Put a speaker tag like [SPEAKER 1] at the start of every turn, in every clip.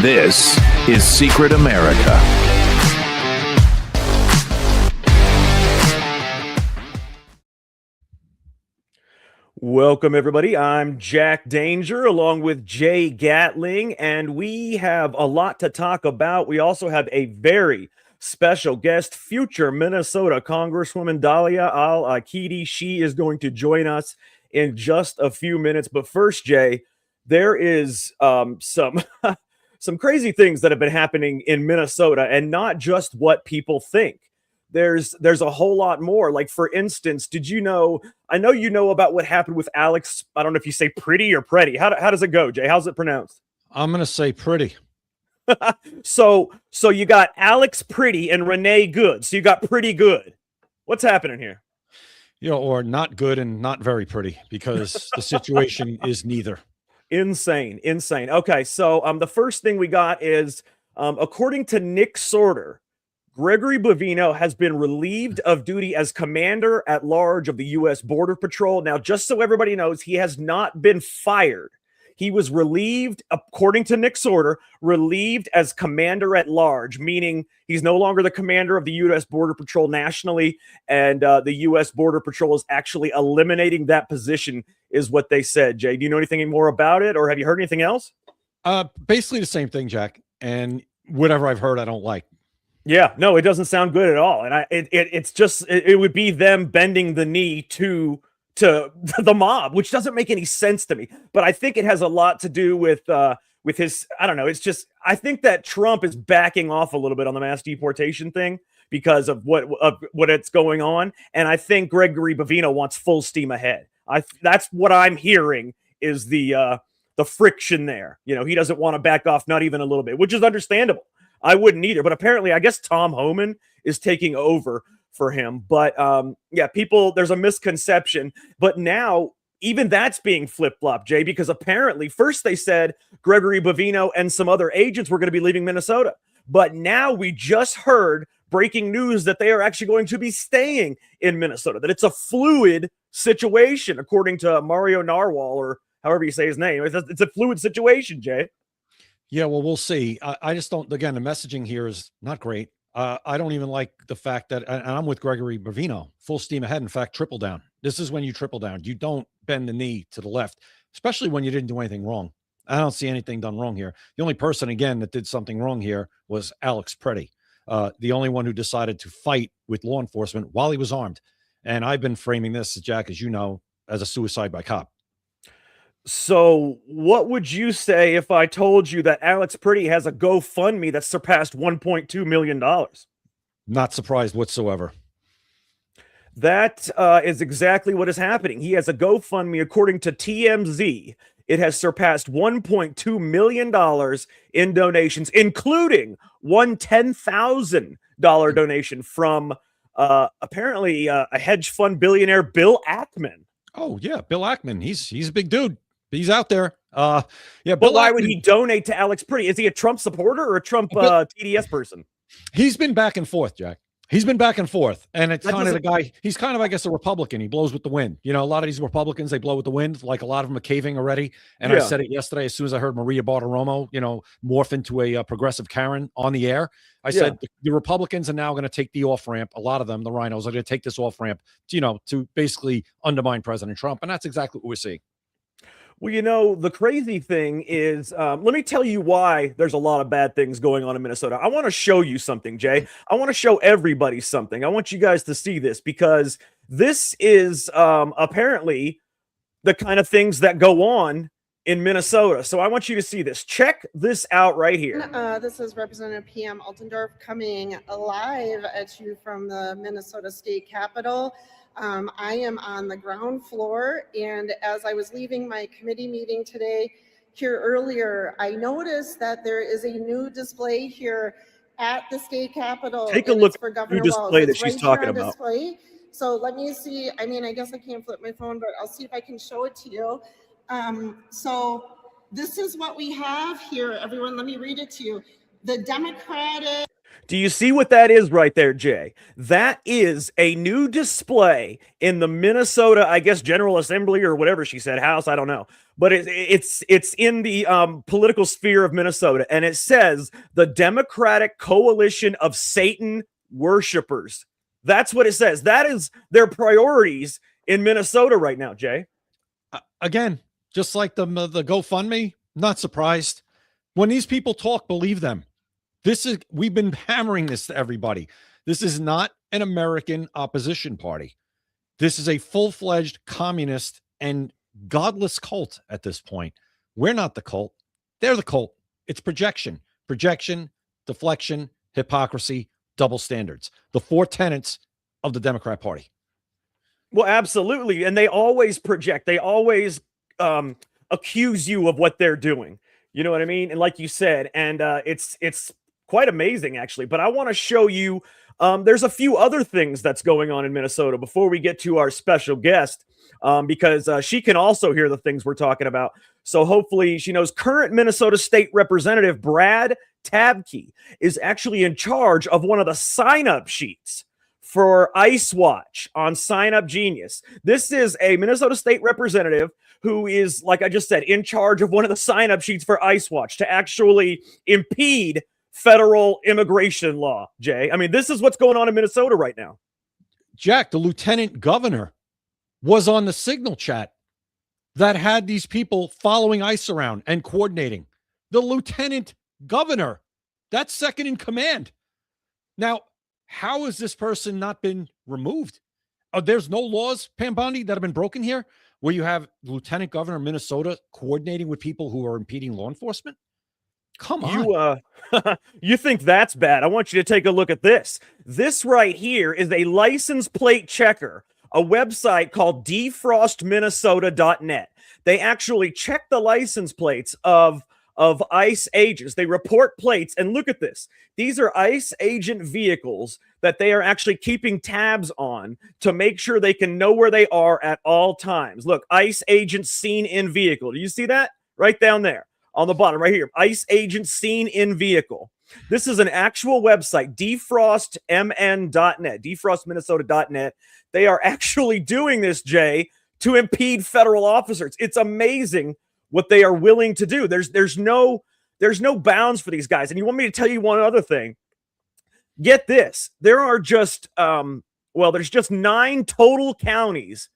[SPEAKER 1] This is Secret America.
[SPEAKER 2] Welcome, everybody. I'm Jack Danger along with Jay Gatling, and we have a lot to talk about. We also have a very special guest, future Minnesota Congresswoman Dalia Al-Aqidi. She is going to join us in just a few minutes. But first, Jay, there is some some crazy things that have been happening in Minnesota, and not just what people think. There's a whole lot more. Like, for instance, did you know? I know you know about what happened with Alex. I don't know if you say pretty or pretty. How does it go, Jay? How's it pronounced?
[SPEAKER 3] I'm gonna say pretty.
[SPEAKER 2] So you got Alex Pretty and Renee Good. So you got Pretty Good. What's happening here?
[SPEAKER 3] You know, or not good and not very pretty, because the situation is neither.
[SPEAKER 2] Insane. Okay, so the first thing we got is according to Nick Sorter, Gregory Bovino has been relieved of duty as commander at large of the U.S. Border Patrol. Now, just so everybody knows, he has not been fired. He was relieved, according to Nick Sorter, relieved as commander at large, meaning he's no longer the commander of the U.S. Border Patrol nationally, and the U.S. Border Patrol is actually eliminating that position, is what they said. Jay, do you know anything more about it, or have you heard anything else?
[SPEAKER 3] Basically the same thing, Jack, and whatever I've heard I don't like.
[SPEAKER 2] Yeah, no, it doesn't sound good at all. And it would be them bending the knee to the mob, which doesn't make any sense to me. But I think it has a lot to do with his, I don't know. It's just, I think that Trump is backing off a little bit on the mass deportation thing because of what it's going on. And I think Gregory Bovino wants full steam ahead. That's what I'm hearing is the friction there. You know, he doesn't want to back off, not even a little bit, which is understandable. I wouldn't either, but apparently, I guess Tom Homan is taking over for him. But yeah, there's a misconception. But now, even that's being flip-flopped, Jay, because apparently, first they said Gregory Bovino and some other agents were going to be leaving Minnesota. But now we just heard breaking news that they are actually going to be staying in Minnesota, that it's a fluid situation, according to Mario Narwhal, or however you say his name. It's a fluid situation, Jay.
[SPEAKER 3] Yeah, well, we'll see. I just don't, again, the messaging here is not great. I don't even like the fact that, and I'm with Gregory Bovino, full steam ahead. In fact, triple down. This is when you triple down. You don't bend the knee to the left, especially when you didn't do anything wrong. I don't see anything done wrong here. The only person, again, that did something wrong here was Alex Pretty, the only one who decided to fight with law enforcement while he was armed. And I've been framing this, Jack, as you know, as a suicide by cop.
[SPEAKER 2] So what would you say if I told you that Alex Pretty has a GoFundMe that surpassed $1.2 million?
[SPEAKER 3] Not surprised whatsoever.
[SPEAKER 2] That is exactly what is happening. He has a GoFundMe, according to TMZ. It has surpassed $1.2 million in donations, including one $10,000 donation from apparently a hedge fund billionaire, Bill Ackman.
[SPEAKER 3] Oh, yeah, Bill Ackman. He's a big dude. He's out there. Yeah,
[SPEAKER 2] but why would he donate to Alex Pretty? Is he a Trump supporter or a Trump TDS person?
[SPEAKER 3] He's been back and forth, Jack. He's been back and forth, and it's kind of the guy. He's kind of, I guess, a Republican. He blows with the wind. You know, a lot of these Republicans, they blow with the wind. Like, a lot of them are caving already. And yeah. I said it yesterday as soon as I heard Maria Bartiromo, morph into a progressive Karen on the air. I said the Republicans are now going to take the off ramp. A lot of them, the rhinos, are going to take this off ramp, to basically undermine President Trump, and that's exactly what we're seeing.
[SPEAKER 2] Well, the crazy thing is, let me tell you why there's a lot of bad things going on in Minnesota. I want to show you something, Jay. I want to show everybody something. I want you guys to see this, because this is apparently the kind of things that go on in Minnesota. So I want you to see this. Check this out right here.
[SPEAKER 4] This is Representative P.M. Altendorf coming live at you from the Minnesota State Capitol. I am on the ground floor, and as I was leaving my committee meeting today here earlier, I noticed that there is a new display here at the state capitol.
[SPEAKER 2] Take a look at the new display that she's talking about.
[SPEAKER 4] Display. So let me see. I mean, I guess I can't flip my phone, but I'll see if I can show it to you. So this is what we have here, everyone. Let me read it to you. The Democratic.
[SPEAKER 2] Do you see what that is right there, Jay? That is a new display in the Minnesota, I guess, General Assembly or whatever she said, House, I don't know. But it's in the political sphere of Minnesota, and it says the Democratic Coalition of Satan Worshippers. That's what it says. That is their priorities in Minnesota right now, Jay.
[SPEAKER 3] Again, just like the GoFundMe, not surprised. When these people talk, believe them. We've been hammering this to everybody. This is not an American opposition party. This is a full-fledged communist and godless cult at this point. We're not the cult. They're the cult. It's projection, deflection, hypocrisy, double standards. The 4 tenets of the Democrat Party.
[SPEAKER 2] Well, absolutely. And they always project. They always accuse you of what they're doing. You know what I mean? And like you said, and it's quite amazing, actually. But I want to show you, there's a few other things that's going on in Minnesota before we get to our special guest, because she can also hear the things we're talking about. So hopefully she knows. Current Minnesota State Representative Brad Tabke is actually in charge of one of the sign-up sheets for Ice Watch on Sign Up Genius. This is a Minnesota State Representative who is, like I just said, in charge of one of the sign-up sheets for Ice Watch to actually impede federal immigration law, Jay. I mean, this is what's going on in Minnesota right now.
[SPEAKER 3] Jack, the lieutenant governor was on the Signal chat that had these people following ICE around and coordinating. The lieutenant governor, that's second in command. Now, how has this person not been removed? There's no laws, Pam Bondi, that have been broken here where you have Lieutenant Governor of Minnesota coordinating with people who are impeding law enforcement? Come on.
[SPEAKER 2] You think that's bad? I want you to take a look at this. This right here is a license plate checker, a website called defrostminnesota.net. They actually check the license plates of ICE agents. They report plates, and look at this. These are ICE agent vehicles that they are actually keeping tabs on to make sure they can know where they are at all times. Look, ICE agent seen in vehicle. Do you see that? Right down there. On the bottom, right here, ICE agent seen in vehicle. This is an actual website, defrostmn.net, defrostminnesota.net. They are actually doing this, Jay, to impede federal officers. It's amazing what they are willing to do. There's no bounds for these guys. And you want me to tell you one other thing? Get this. There are just there's just 9 total counties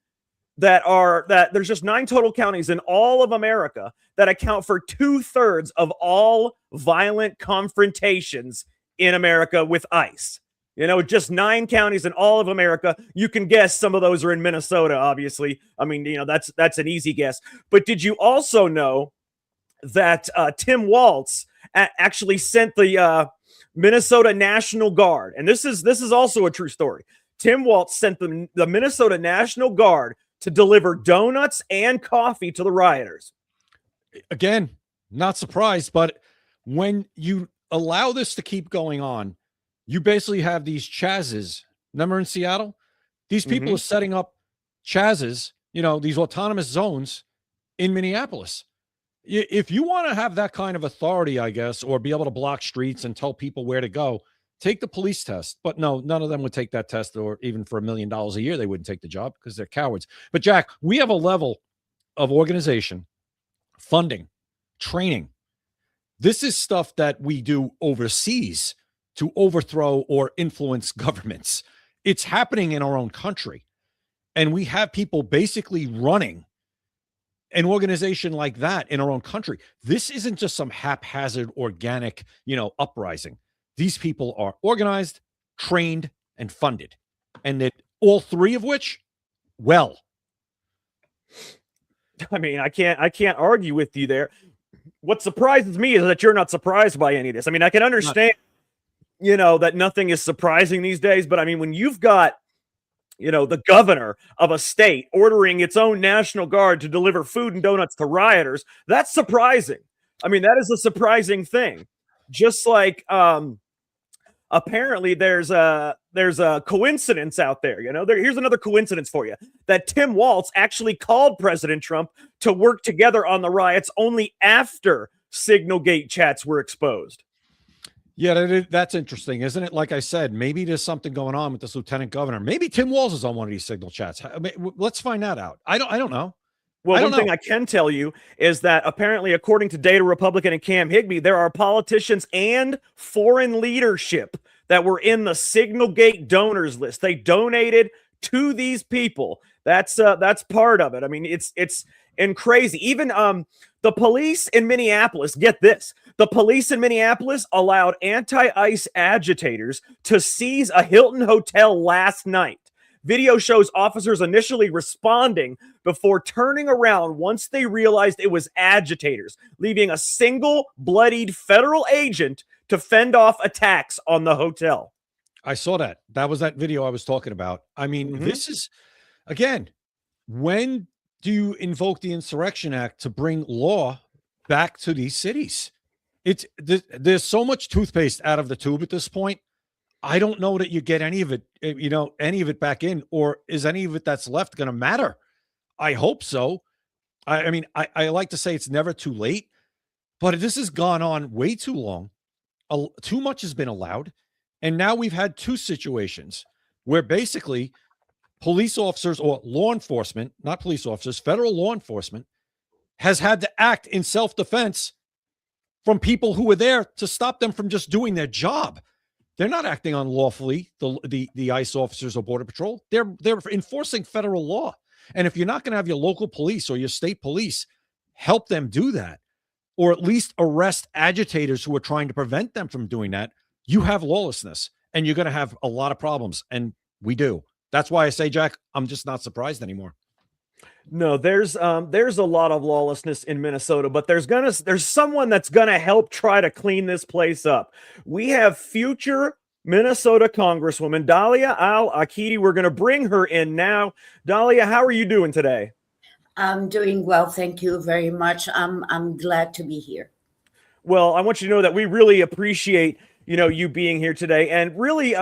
[SPEAKER 2] there's just 9 total counties in all of America that account for 2/3 of all violent confrontations in America with ICE. You know, just 9 counties in all of America. You can guess some of those are in Minnesota, obviously. I mean, you know, that's an easy guess. But did you also know that Tim Walz actually sent the Minnesota National Guard? And this is also a true story. Tim Walz sent the Minnesota National Guard to deliver donuts and coffee to the rioters.
[SPEAKER 3] Again, not surprised, but when you allow this to keep going on, you basically have these chazes. Remember in Seattle? These people are setting up chazes, these autonomous zones in Minneapolis. If you want to have that kind of authority, I guess, or be able to block streets and tell people where to go, take the police test. But no, none of them would take that test, or even for $1 million a year, they wouldn't take the job because they're cowards. But Jack, we have a level of organization, funding, training. This is stuff that we do overseas to overthrow or influence governments. It's happening in our own country. And we have people basically running an organization like that in our own country. This isn't just some haphazard, organic, uprising. These people are organized, trained, and funded. And that all 3 of which, well.
[SPEAKER 2] I mean, I can't argue with you there. What surprises me is that you're not surprised by any of this. I mean, I can understand, that nothing is surprising these days. But I mean, when you've got, the governor of a state ordering its own National Guard to deliver food and donuts to rioters, that's surprising. I mean, that is a surprising thing. Just like, apparently there's a coincidence out there. Here's another coincidence for you, that Tim Walz actually called President Trump to work together on the riots only after Signalgate chats were exposed.
[SPEAKER 3] Yeah, that's interesting, isn't it? Like I said, maybe there's something going on with this lieutenant governor. Maybe Tim Walz is on one of these signal chats. I mean, let's find that out. I don't know.
[SPEAKER 2] Well,
[SPEAKER 3] I don't
[SPEAKER 2] one thing
[SPEAKER 3] know.
[SPEAKER 2] I can tell you is that apparently, according to Data Republican and Cam Higbee, there are politicians and foreign leadership that were in the Signalgate donors list. They donated to these people. That's part of it. I mean, it's and crazy. Even the police in Minneapolis, get this. The police in Minneapolis allowed anti-ICE agitators to seize a Hilton hotel last night. Video shows officers initially responding before turning around once they realized it was agitators, leaving a single bloodied federal agent to fend off attacks on the hotel.
[SPEAKER 3] I saw that. That was that video I was talking about. I mean, this is, again, when do you invoke the Insurrection Act to bring law back to these cities? There's so much toothpaste out of the tube at this point. I don't know that you get any of it, any of it back in, or is any of it that's left going to matter? I hope so. I mean, I like to say it's never too late, but this has gone on way too long. Too much has been allowed. And now we've had two situations where basically police officers or law enforcement, not police officers, federal law enforcement has had to act in self-defense from people who were there to stop them from just doing their job. They're not acting unlawfully, the ICE officers or Border Patrol. They're enforcing federal law. And if you're not going to have your local police or your state police help them do that, or at least arrest agitators who are trying to prevent them from doing that, you have lawlessness and you're going to have a lot of problems. And we do. That's why I say, Jack, I'm just not surprised anymore.
[SPEAKER 2] No, there's a lot of lawlessness in Minnesota, but there's someone that's gonna help try to clean this place up. We have future Minnesota Congresswoman Dalia Al-Aqidi. We're gonna bring her in now. Dalia, how are you doing today?
[SPEAKER 5] I'm doing well, thank you very much. I'm glad to be here.
[SPEAKER 2] Well, I want you to know that we really appreciate you being here today, and really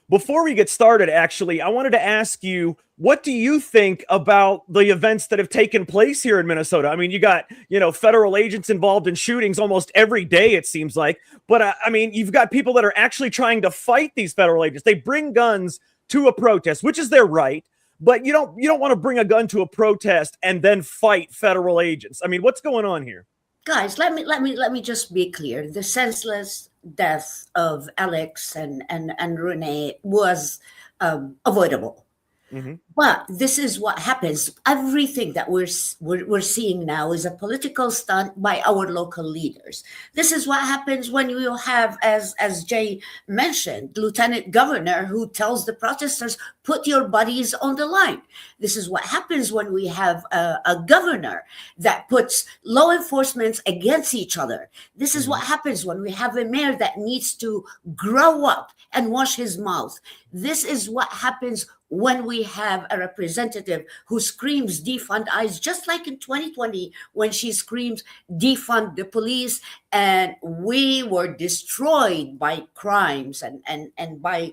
[SPEAKER 2] before we get started, actually, I wanted to ask you, what do you think about the events that have taken place here in Minnesota? I mean, you got, federal agents involved in shootings almost every day, it seems like. But I mean, you've got people that are actually trying to fight these federal agents. They bring guns to a protest, which is their right. But you don't want to bring a gun to a protest and then fight federal agents. I mean, what's going on here?
[SPEAKER 5] Guys, let me just be clear. The senseless death of Alex and Renee was avoidable. Mm-hmm. But this is what happens. Everything that we're seeing now is a political stunt by our local leaders. This is what happens when you have, as Jay mentioned, Lieutenant Governor who tells the protesters, put your bodies on the line. This is what happens when we have a governor that puts law enforcement against each other. This is what happens when we have a mayor that needs to grow up and wash his mouth. This is what happens when we have a representative who screams defund ICE, just like in 2020 when she screams defund the police, and we were destroyed by crimes and by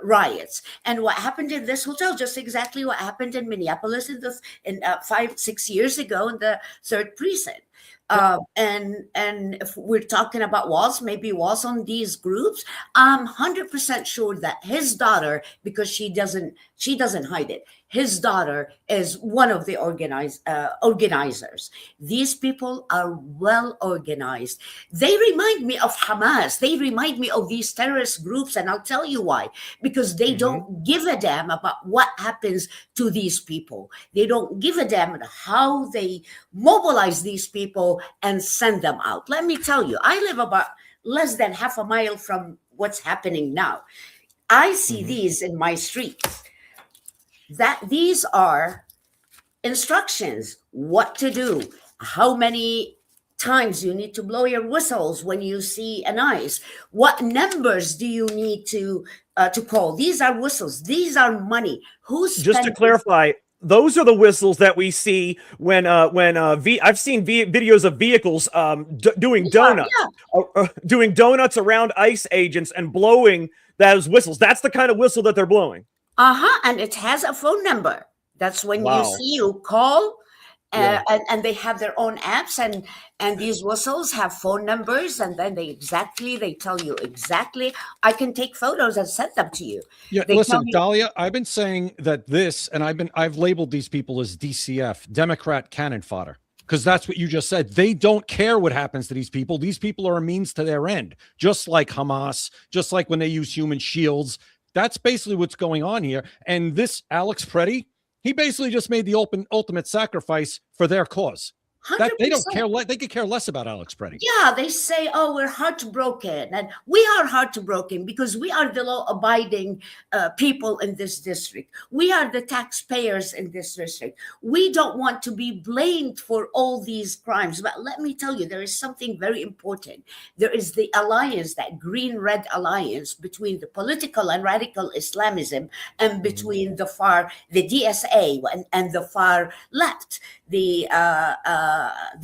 [SPEAKER 5] riots. And what happened in this hotel, just exactly what happened in Minneapolis in 5-6 years ago in the 3rd precinct. And if we're talking about Walz, maybe Walz on these groups, I'm 100% sure that his daughter, because she doesn't hide it, his daughter is one of the organizers. These people are well organized. They remind me of Hamas. They remind me of these terrorist groups, and I'll tell you why. Because they don't give a damn about what happens to these people. They don't give a damn about how they mobilize these people and send them out. Let me tell you, I live about less than half a mile from what's happening now. I see these in my streets. That these are instructions, what to do, how many times you need to blow your whistles when you see an ICE, what numbers do you need to call. These are whistles, these are money.
[SPEAKER 2] Just to clarify, those are the whistles that we see when I've seen videos of vehicles doing donuts, doing donuts around ICE agents and blowing those whistles. That's the kind of whistle that they're blowing.
[SPEAKER 5] And it has a phone number. That's when you call and they have their own apps, and these whistles have phone numbers, and then they tell you exactly. I can take photos and send them to you.
[SPEAKER 3] Yeah,
[SPEAKER 5] They
[SPEAKER 3] listen,
[SPEAKER 5] tell you-
[SPEAKER 3] Dalia, I've been saying that this, and I've labeled these people as DCF, Democrat cannon fodder, because that's what you just said. They don't care what happens to these people. These people are a means to their end, just like Hamas, just like when they use human shields. That's basically what's going on here. And this Alex Preddy, he basically just made the ultimate sacrifice for their cause. That they don't
[SPEAKER 5] 100%.
[SPEAKER 3] care. They could care less about Alex Preddy.
[SPEAKER 5] Yeah, they say, oh, we're heartbroken. And we are heartbroken because we are the law-abiding people in this district. We are the taxpayers in this district. We don't want to be blamed for all these crimes. But let me tell you, there is something very important. There is the alliance, that green-red alliance between the political and radical Islamism and between the DSA and the far left, the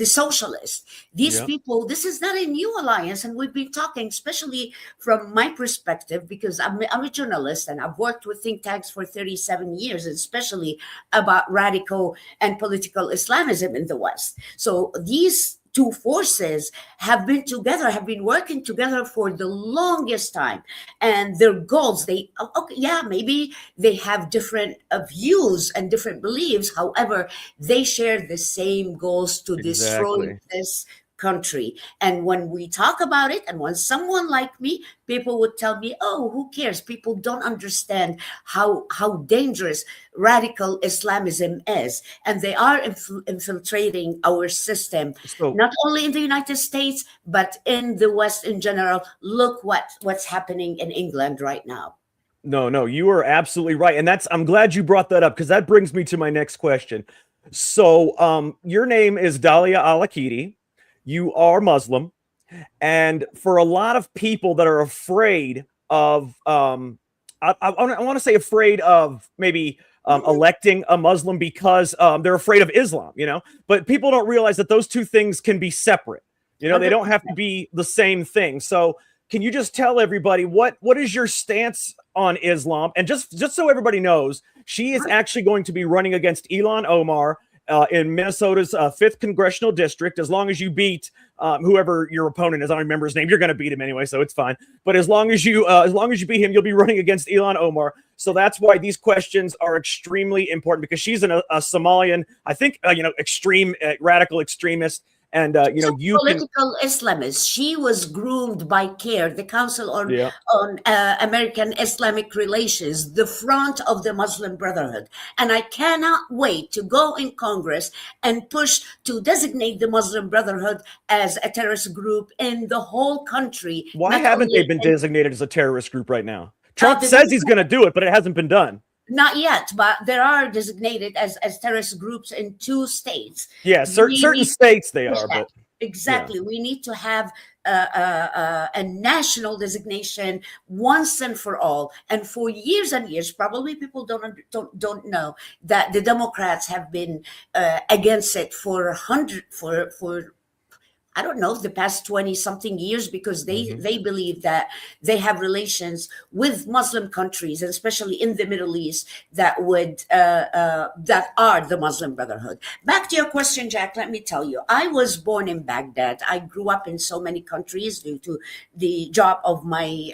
[SPEAKER 5] socialists. These people, this is not a new alliance, and we've been talking, especially from my perspective, because I'm a journalist and I've worked with think tanks for 37 years, especially about radical and political Islamism in the West. So these two forces have been together, have been working together for the longest time, and their goals, maybe they have different views and different beliefs. However, they share the same goals to destroy this country. And when we talk about it, and when someone like me, people would tell me, oh, who cares? People don't understand how dangerous radical Islamism is. And they are infiltrating our system, not only in the United States, but in the West in general. Look what's happening in England right now.
[SPEAKER 2] No, you are absolutely right. And I'm glad you brought that up, because that brings me to my next question. So your name is Dalia Al-Aqidi. You are Muslim, and for a lot of people that are afraid of, I want to say afraid of maybe electing a Muslim because they're afraid of Islam, but people don't realize that those two things can be separate. They don't have to be the same thing. So can you just tell everybody what is your stance on Islam? And just so everybody knows, she is actually going to be running against Ilhan Omar in Minnesota's 5th congressional district. As long as you beat whoever your opponent is, I don't remember his name. You're going to beat him anyway, so it's fine. But as long as you beat him, you'll be running against Ilhan Omar. So that's why these questions are extremely important, because she's a Somalian, I think, extreme radical extremist. And you
[SPEAKER 5] political Islamist. She was groomed by CARE, the Council on American Islamic Relations, the front of the Muslim Brotherhood. And I cannot wait to go in Congress and push to designate the Muslim Brotherhood as a terrorist group in the whole country.
[SPEAKER 2] Why haven't they been designated as a terrorist group right now? Trump says he's going to do it, but it hasn't been done.
[SPEAKER 5] Not yet, but there are designated as terrorist groups in 2 states.
[SPEAKER 2] Yeah, certain states they are, but
[SPEAKER 5] exactly. We need to have a national designation once and for all. And for years and years, probably people don't know that the Democrats have been against it for I don't know, the past 20 something years, because they believe that they have relations with Muslim countries, and especially in the Middle East, that are the Muslim Brotherhood. Back to your question, Jack, let me tell you, I was born in Baghdad. I grew up in so many countries due to the job of my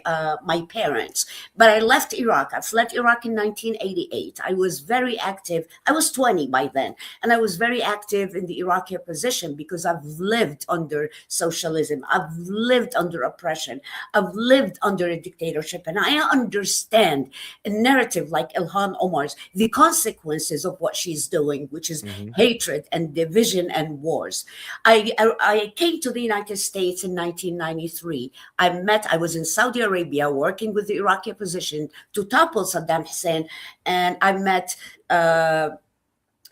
[SPEAKER 5] parents, but I left Iraq. I fled Iraq in 1988. I was very active. I was 20 by then, and I was very active in the Iraqi opposition, because I've lived under socialism. I've lived under oppression. I've lived under a dictatorship, and I understand a narrative like Ilhan Omar's, the consequences of what she's doing, which is hatred and division and wars. I came to the United States in 1993. I was in Saudi Arabia working with the Iraqi opposition to topple Saddam Hussein, and I met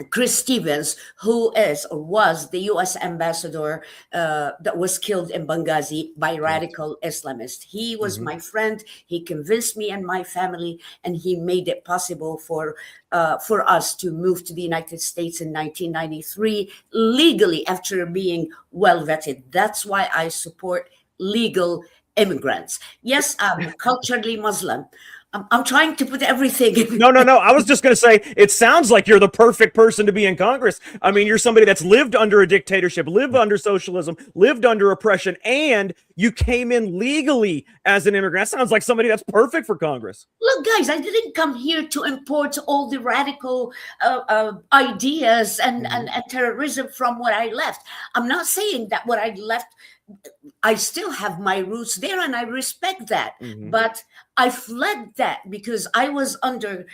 [SPEAKER 5] Chris Stevens, who is or was the U.S. ambassador that was killed in Benghazi by radical Islamists. He was my friend. He convinced me and my family, and he made it possible for us to move to the United States in 1993 legally, after being well vetted. That's why I support legal immigrants. Yes, I'm culturally Muslim. I'm trying to put everything in.
[SPEAKER 2] No. I was just going to say, it sounds like you're the perfect person to be in Congress. I mean, you're somebody that's lived under a dictatorship, lived under socialism, lived under oppression, and you came in legally as an immigrant. That sounds like somebody that's perfect for Congress.
[SPEAKER 5] Look, guys, I didn't come here to import all the radical ideas and terrorism from what I left. I'm not saying that what I left, I still have my roots there, and I respect that. But I fled that because I was under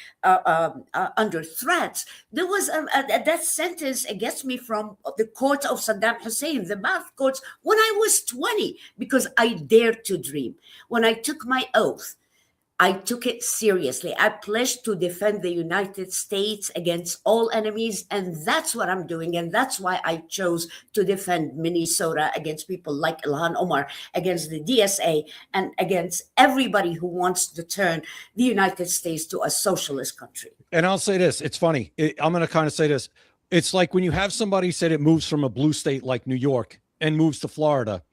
[SPEAKER 5] threats. There was a death sentence against me from the court of Saddam Hussein, the Ba'ath courts, when I was 20, because I dared to dream. When I took my oath, I took it seriously. I pledged to defend the United States against all enemies, and that's what I'm doing. And that's why I chose to defend Minnesota against people like Ilhan Omar, against the DSA, and against everybody who wants to turn the United States to a socialist country.
[SPEAKER 3] And I'll say this, it's funny. I'm going to kind of say this. It's like when you have somebody say it moves from a blue state like New York and moves to Florida,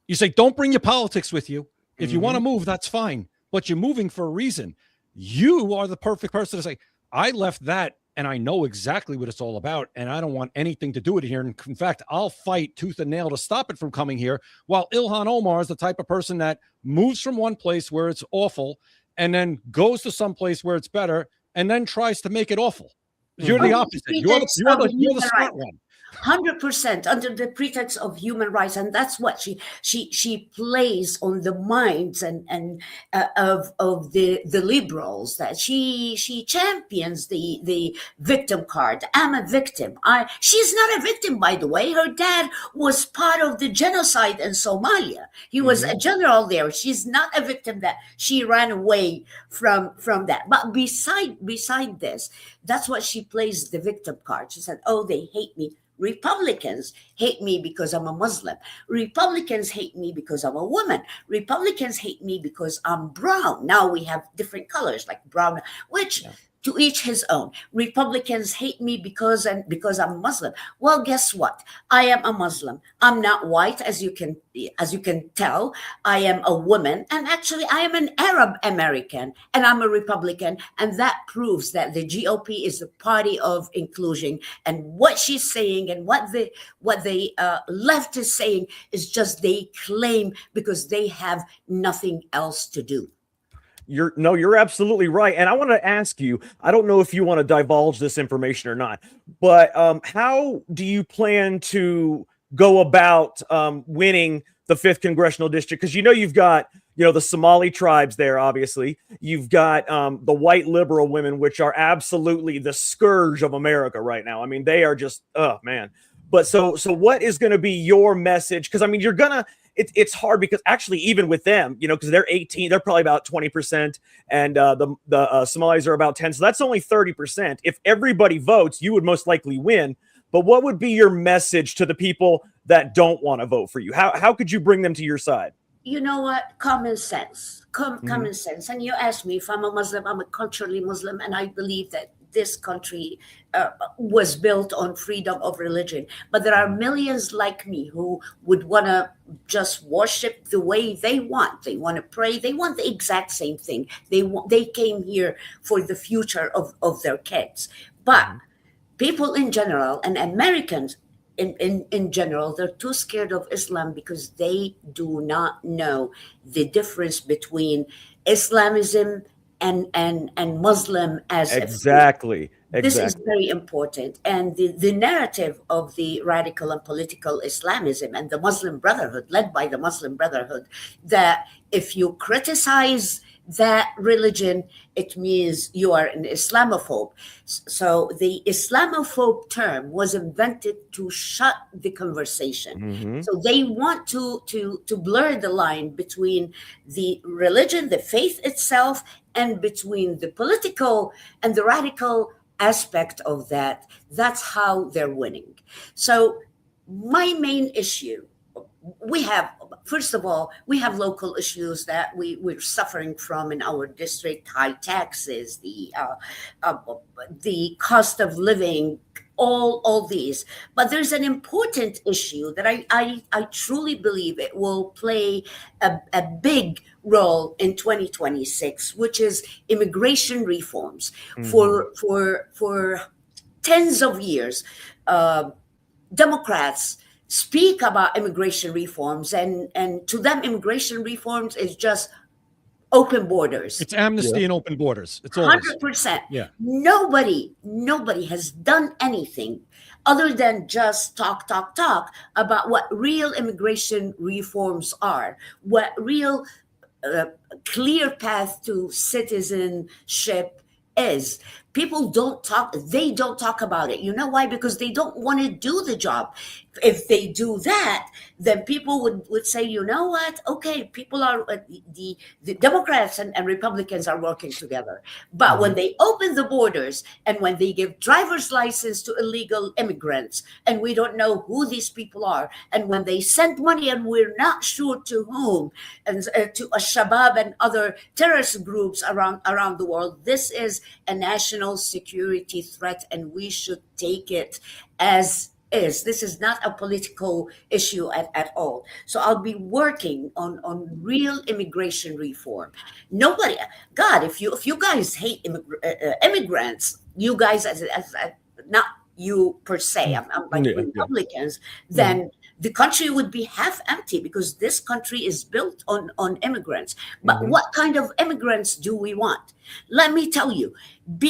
[SPEAKER 3] you say, don't bring your politics with you. If you want to move, that's fine. But you're moving for a reason. You are the perfect person to say, I left that and I know exactly what it's all about, and I don't want anything to do with it here. And in fact, I'll fight tooth and nail to stop it from coming here, while Ilhan Omar is the type of person that moves from one place where it's awful and then goes to some place where it's better and then tries to make it awful. You're the opposite. You're the smart one.
[SPEAKER 5] 100% under the pretext of human rights, and that's what she plays on the minds and of the liberals, that she champions the victim card. I'm a victim. She's not a victim, by the way. Her dad was part of the genocide in Somalia. He was a general there. She's not a victim that she ran away from that. But beside this, that's what she plays, the victim card. She said, oh, they hate me. Republicans hate me because I'm a Muslim. Republicans hate me because I'm a woman. Republicans hate me because I'm brown. Now we have different colors like brown, which to each his own. Republicans hate me because I'm Muslim. Well, guess what? I am a Muslim. I'm not white, as you can tell. I am a woman, and actually I am an Arab American, and I'm a Republican, and that proves that the GOP is the party of inclusion. And what she's saying and what the left is saying is just they claim because they have nothing else to do.
[SPEAKER 2] You're absolutely right. And I want to ask you, I don't know if you want to divulge this information or not, but how do you plan to go about winning the 5th congressional district? Because you've got the Somali tribes there. Obviously, you've got the white liberal women, which are absolutely the scourge of America right now. I mean, they are just, oh man. But so what is going to be your message? Because I mean, it's hard because actually even with them, because they're 18, they're probably about 20%, and the Somalis are about 10. So that's only 30%. If everybody votes, you would most likely win. But what would be your message to the people that don't want to vote for you? How could you bring them to your side?
[SPEAKER 5] You know what? Common sense. Common sense. And you asked me if I'm a Muslim. I'm a culturally Muslim, and I believe that this country was built on freedom of religion. But there are millions like me who would want to just worship the way they want. They want to pray. They want the exact same thing. They came here for the future of their kids. But people in general, and Americans in general, they're too scared of Islam because they do not know the difference between Islamism and Muslim as
[SPEAKER 2] exactly.
[SPEAKER 5] This is very important. And the narrative of the radical and political Islamism and the Muslim Brotherhood, led by the Muslim Brotherhood, that if you criticize that religion, it means you are an Islamophobe. So the Islamophobe term was invented to shut the conversation. So they want to blur the line between the religion, the faith itself, and between the political and the radical aspect of that. That's how they're winning. So my main issue, first of all, we have local issues that we're suffering from in our district: high taxes, the cost of living all these. But there's an important issue that I truly believe it will play a big role in 2026, which is immigration reforms. For tens of years, Democrats speak about immigration reforms, and to them, immigration reforms is just open borders.
[SPEAKER 3] It's amnesty and open borders. It's all
[SPEAKER 5] 100%.
[SPEAKER 3] Yeah.
[SPEAKER 5] Nobody has done anything other than just talk about what real immigration reforms are, what real clear path to citizenship is. People don't talk, they don't talk about it. You know why? Because they don't want to do the job. If they do that, then people would say, you know what? Okay, people are, the Democrats and Republicans are working together. But when they open the borders and when they give driver's license to illegal immigrants, and we don't know who these people are, and when they send money and we're not sure to whom, and to Al-Shabaab and other terrorist groups around the world, this is a national security threat, and we should take it as is. This is not a political issue at all. So I'll be working on real immigration reform. Nobody, God, if you guys hate immigrants, you guys as not you per se, I'm like Republicans, then the country would be half empty, because this country is built on immigrants. But what kind of immigrants do we want? Let me tell you,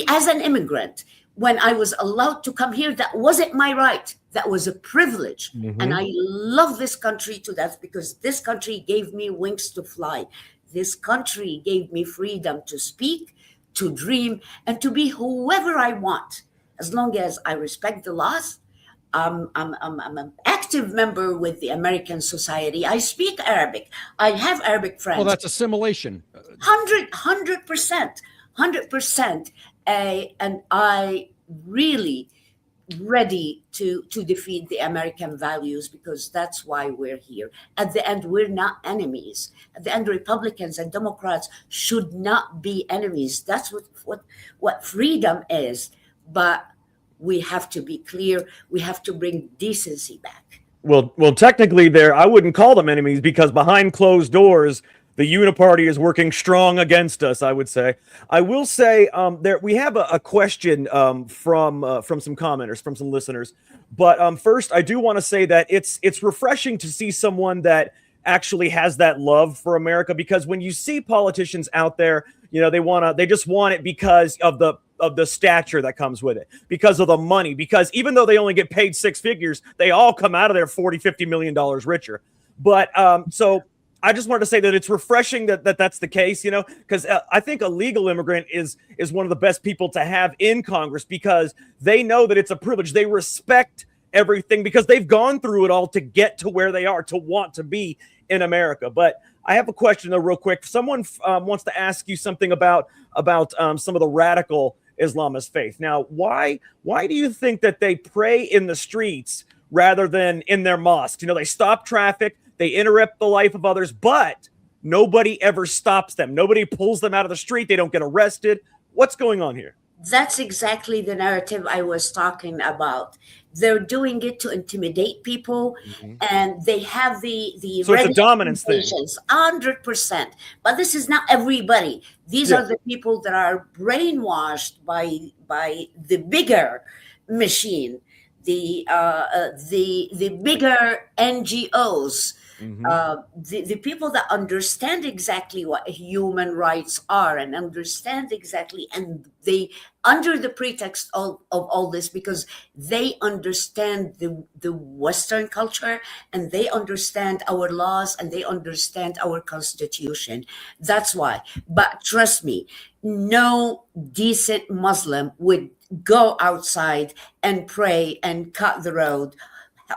[SPEAKER 5] as an immigrant, when I was allowed to come here, that wasn't my right. That was a privilege. And I love this country to death, because this country gave me wings to fly. This country gave me freedom to speak, to dream, and to be whoever I want, as long as I respect the laws. I'm an active member with the American Society. I speak Arabic. I have Arabic friends.
[SPEAKER 3] Well, that's assimilation.
[SPEAKER 5] 100%. And I really ready to defeat the American values, because that's why we're here. At the end, we're not enemies. At the end, Republicans and Democrats should not be enemies. That's what freedom is. But we have to be clear. We have to bring decency back.
[SPEAKER 2] Well, technically, I wouldn't call them enemies, because behind closed doors, the Uniparty is working strong against us, I would say. I will say we have a question from some commenters, from some listeners. But first, I do want to say that it's refreshing to see someone that actually has that love for America, because when you see politicians out there, they just want it because of the stature that comes with it, because of the money, because even though they only get paid six figures, they all come out of there $40-50 million richer. But so I just wanted to say that it's refreshing that's the case, because I think a legal immigrant is one of the best people to have in Congress, because they know that it's a privilege. They respect everything, because they've gone through it all to get to where they are, to want to be in America. But I have a question, though, real quick. Someone wants to ask you something about some of the radical Islamist faith. Now, why do you think that they pray in the streets rather than in their mosques? They stop traffic, they interrupt the life of others, but nobody ever stops them. Nobody pulls them out of the street. They don't get arrested. What's going on here?
[SPEAKER 5] That's exactly the narrative I was talking about. They're doing it to intimidate people, and they have the
[SPEAKER 2] so it's a dominance thing.
[SPEAKER 5] 100%. But this is not everybody. These are the people that are brainwashed by the bigger machine, the bigger NGOs. The people that understand exactly what human rights are, and understand exactly, and they, under the pretext of all this, because they understand the Western culture, and they understand our laws, and they understand our Constitution. That's why. But trust me, no decent Muslim would go outside and pray and cut the road.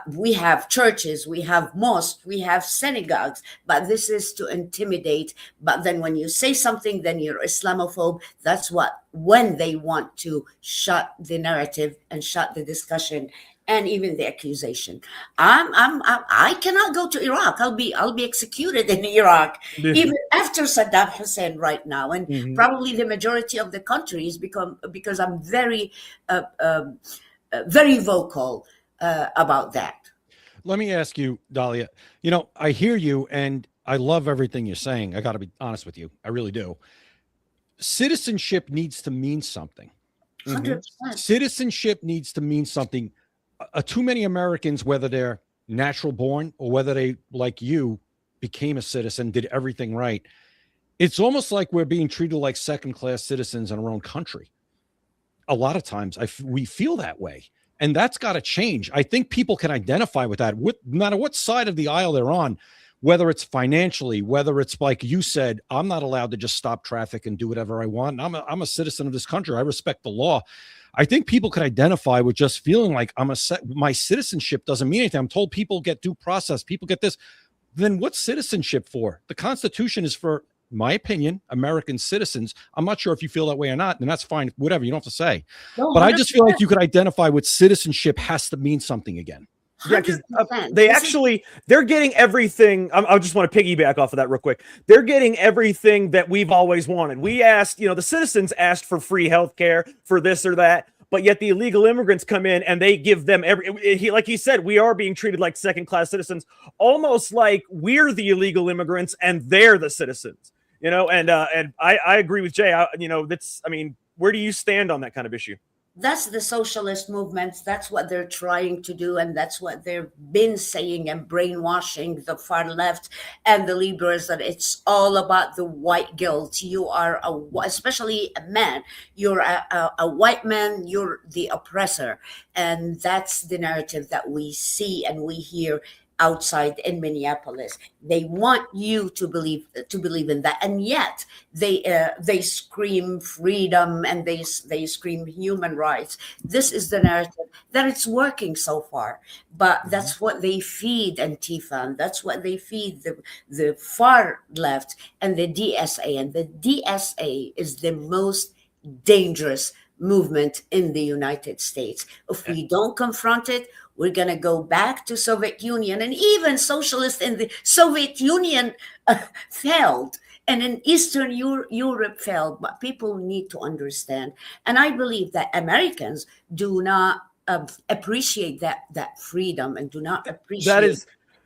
[SPEAKER 5] We have churches, we have mosques, we have synagogues, but this is to intimidate. But then when you say something, then you're Islamophobe. That's when they want to shut the narrative and shut the discussion and even the accusation. I cannot go to Iraq. I'll be executed in Iraq, even after Saddam Hussein right now, and probably the majority of the countries because I'm very very vocal about that.
[SPEAKER 3] Let me ask you, Dalia, you know, I hear you and I love everything you're saying. I got to be honest with you. I really do. Citizenship needs to mean something.
[SPEAKER 5] 100%.
[SPEAKER 3] Citizenship needs to mean something. Too many Americans, whether they're natural born or whether they, like you, became a citizen, did everything right. It's almost like we're being treated like second-class citizens in our own country. A lot of times we feel that way. And that's got to change. I think people can identify with that, no matter what side of the aisle they're on, whether it's financially, whether it's like you said, I'm not allowed to just stop traffic and do whatever I want. I'm a citizen of this country. I respect the law. I think people could identify with just feeling like my citizenship doesn't mean anything. I'm told people get due process, people get this. Then what's citizenship for? The Constitution is for, in my opinion, American citizens. I'm not sure if you feel that way or not, and that's fine. Whatever, you don't have to say.
[SPEAKER 5] No,
[SPEAKER 3] but I just feel like you could identify with citizenship has to mean something again.
[SPEAKER 2] Yeah, because they're getting everything. I just want to piggyback off of that real quick. They're getting everything that we've always wanted. We asked, the citizens asked for free health care, for this or that, but yet the illegal immigrants come in and they give them like he said, we are being treated like second-class citizens, almost like we're the illegal immigrants and they're the citizens. And I agree with Jay. Where do you stand on that kind of issue?
[SPEAKER 5] That's the socialist movements. That's what they're trying to do. And that's what they've been saying and brainwashing the far left and the liberals, that it's all about the white guilt. You are, especially a man, you're a white man, you're the oppressor. And that's the narrative that we see and we hear outside in Minneapolis. They want you to believe in that, and yet they scream freedom and they scream human rights. This is the narrative that it's working so far, but that's what they feed Antifa, and that's what they feed the far left and the DSA, and the DSA is the most dangerous movement in the United States. If we don't confront it, we're going to go back to Soviet Union, and even socialists in the Soviet Union failed, and in Eastern Europe failed. But people need to understand, and I believe that Americans do not appreciate that freedom and do not appreciate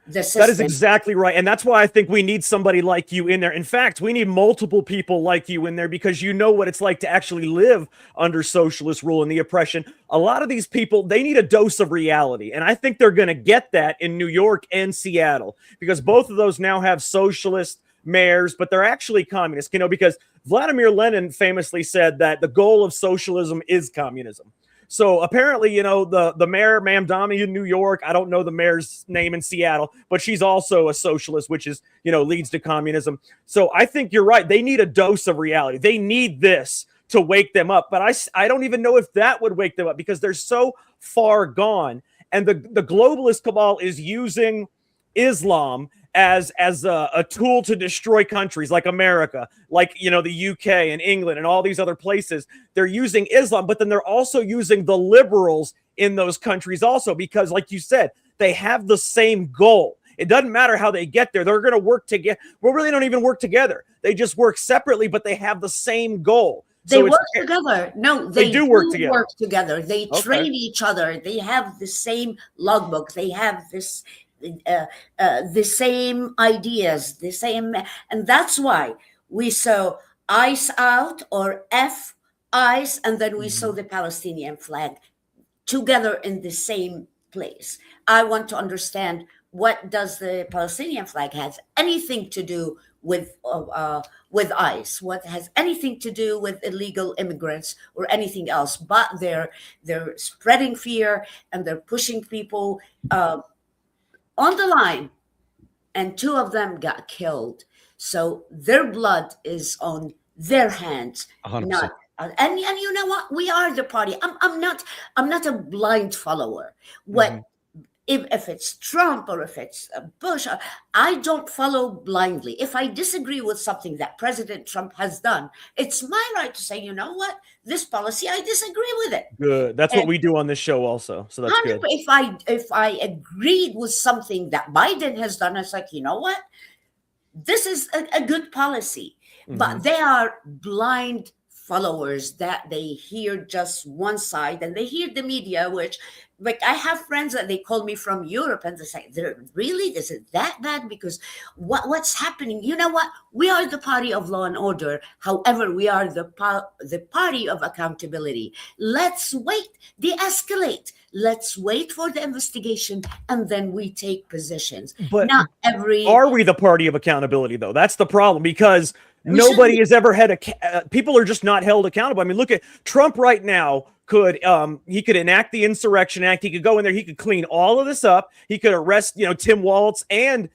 [SPEAKER 5] the system.
[SPEAKER 2] That is exactly right. And that's why I think we need somebody like you in there. In fact, we need multiple people like you in there, because you know what it's like to actually live under socialist rule and the oppression. A lot of these people, they need a dose of reality. And I think they're going to get that in New York and Seattle, because both of those now have socialist mayors, but they're actually communists, because Vladimir Lenin famously said that the goal of socialism is communism. So apparently, the mayor, Ma'am Dami in New York, I don't know the mayor's name in Seattle, but she's also a socialist, which is, leads to communism. So I think you're right. They need a dose of reality. They need this to wake them up. But I don't even know if that would wake them up, because they're so far gone. And the globalist cabal is using Islam as a tool to destroy countries like America, like, the UK and England and all these other places. They're using Islam, but then they're also using the liberals in those countries also, because like you said, they have the same goal. It doesn't matter how they get there. They're going to work together. Well, really don't even work together. They just work separately, but they have the same goal.
[SPEAKER 5] They work together. No, they do work together. They train each other. They have the same logbook. They have the same ideas, the same, and that's why we saw ICE out, or F ICE, and then we saw the Palestinian flag together in the same place. I want to understand, what does the Palestinian flag has anything to do with ICE? What has anything to do with illegal immigrants or anything else? But they're spreading fear, and they're pushing people on the line, and 2 of them got killed. So their blood is on their hands.
[SPEAKER 3] 100%.
[SPEAKER 5] And you know what? We are the party. I'm not a blind follower. If it's Trump or if it's Bush, I don't follow blindly. If I disagree with something that President Trump has done, it's my right to say, you know what, this policy, I disagree with it.
[SPEAKER 2] Good. That's what we do on this show also. So that's good.
[SPEAKER 5] If I agreed with something that Biden has done, it's like, you know what, this is a good policy. But they are blind followers that they hear just one side and they hear the media, which, like, I have friends that they call me from Europe and they say, really, is it that bad? Because what's happening? You know what? We are the party of law and order. However, we are the party of accountability. Let's wait, de-escalate. Let's wait for the investigation and then we take positions.
[SPEAKER 2] But
[SPEAKER 5] not every.
[SPEAKER 2] Are we the party of accountability, though? That's the problem, because nobody has ever had people are just not held accountable. I mean, look at Trump right now. He could enact the Insurrection Act. He could go in there. He could clean all of this up. He could arrest, Tim Walz and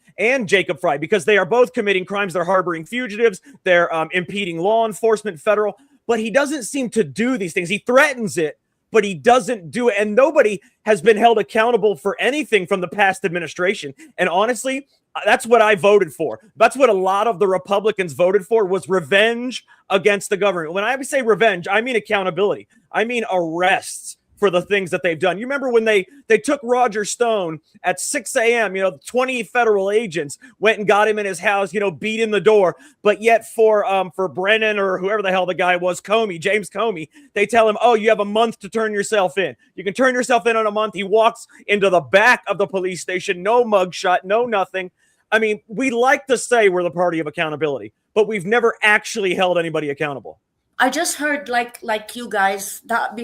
[SPEAKER 2] Jacob Frey, because they are both committing crimes. They're harboring fugitives. They're impeding law enforcement, federal. But he doesn't seem to do these things. He threatens it, but he doesn't do it. And nobody has been held accountable for anything from the past administration. And honestly, that's what I voted for. That's what a lot of the Republicans voted for, was revenge against the government. When I say revenge, I mean accountability. I mean arrests for the things that they've done. You remember when they took Roger Stone at 6 a.m., 20 federal agents went and got him in his house, beat in the door. But yet for Brennan, or whoever the hell the guy was, James Comey, they tell him, oh, you have a month to turn yourself in. You can turn yourself in a month. He walks into the back of the police station, no mugshot, no nothing. I mean, we like to say we're the party of accountability, but we've never actually held anybody accountable.
[SPEAKER 5] I just heard, like you guys, that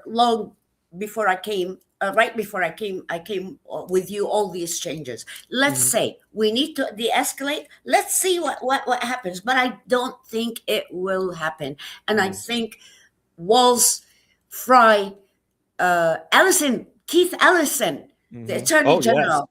[SPEAKER 5] long before I came, right before I came with you, all these changes. Let's say we need to de-escalate. Let's see what happens. But I don't think it will happen. And I think Walz, Frey, Keith Ellison, the Attorney General,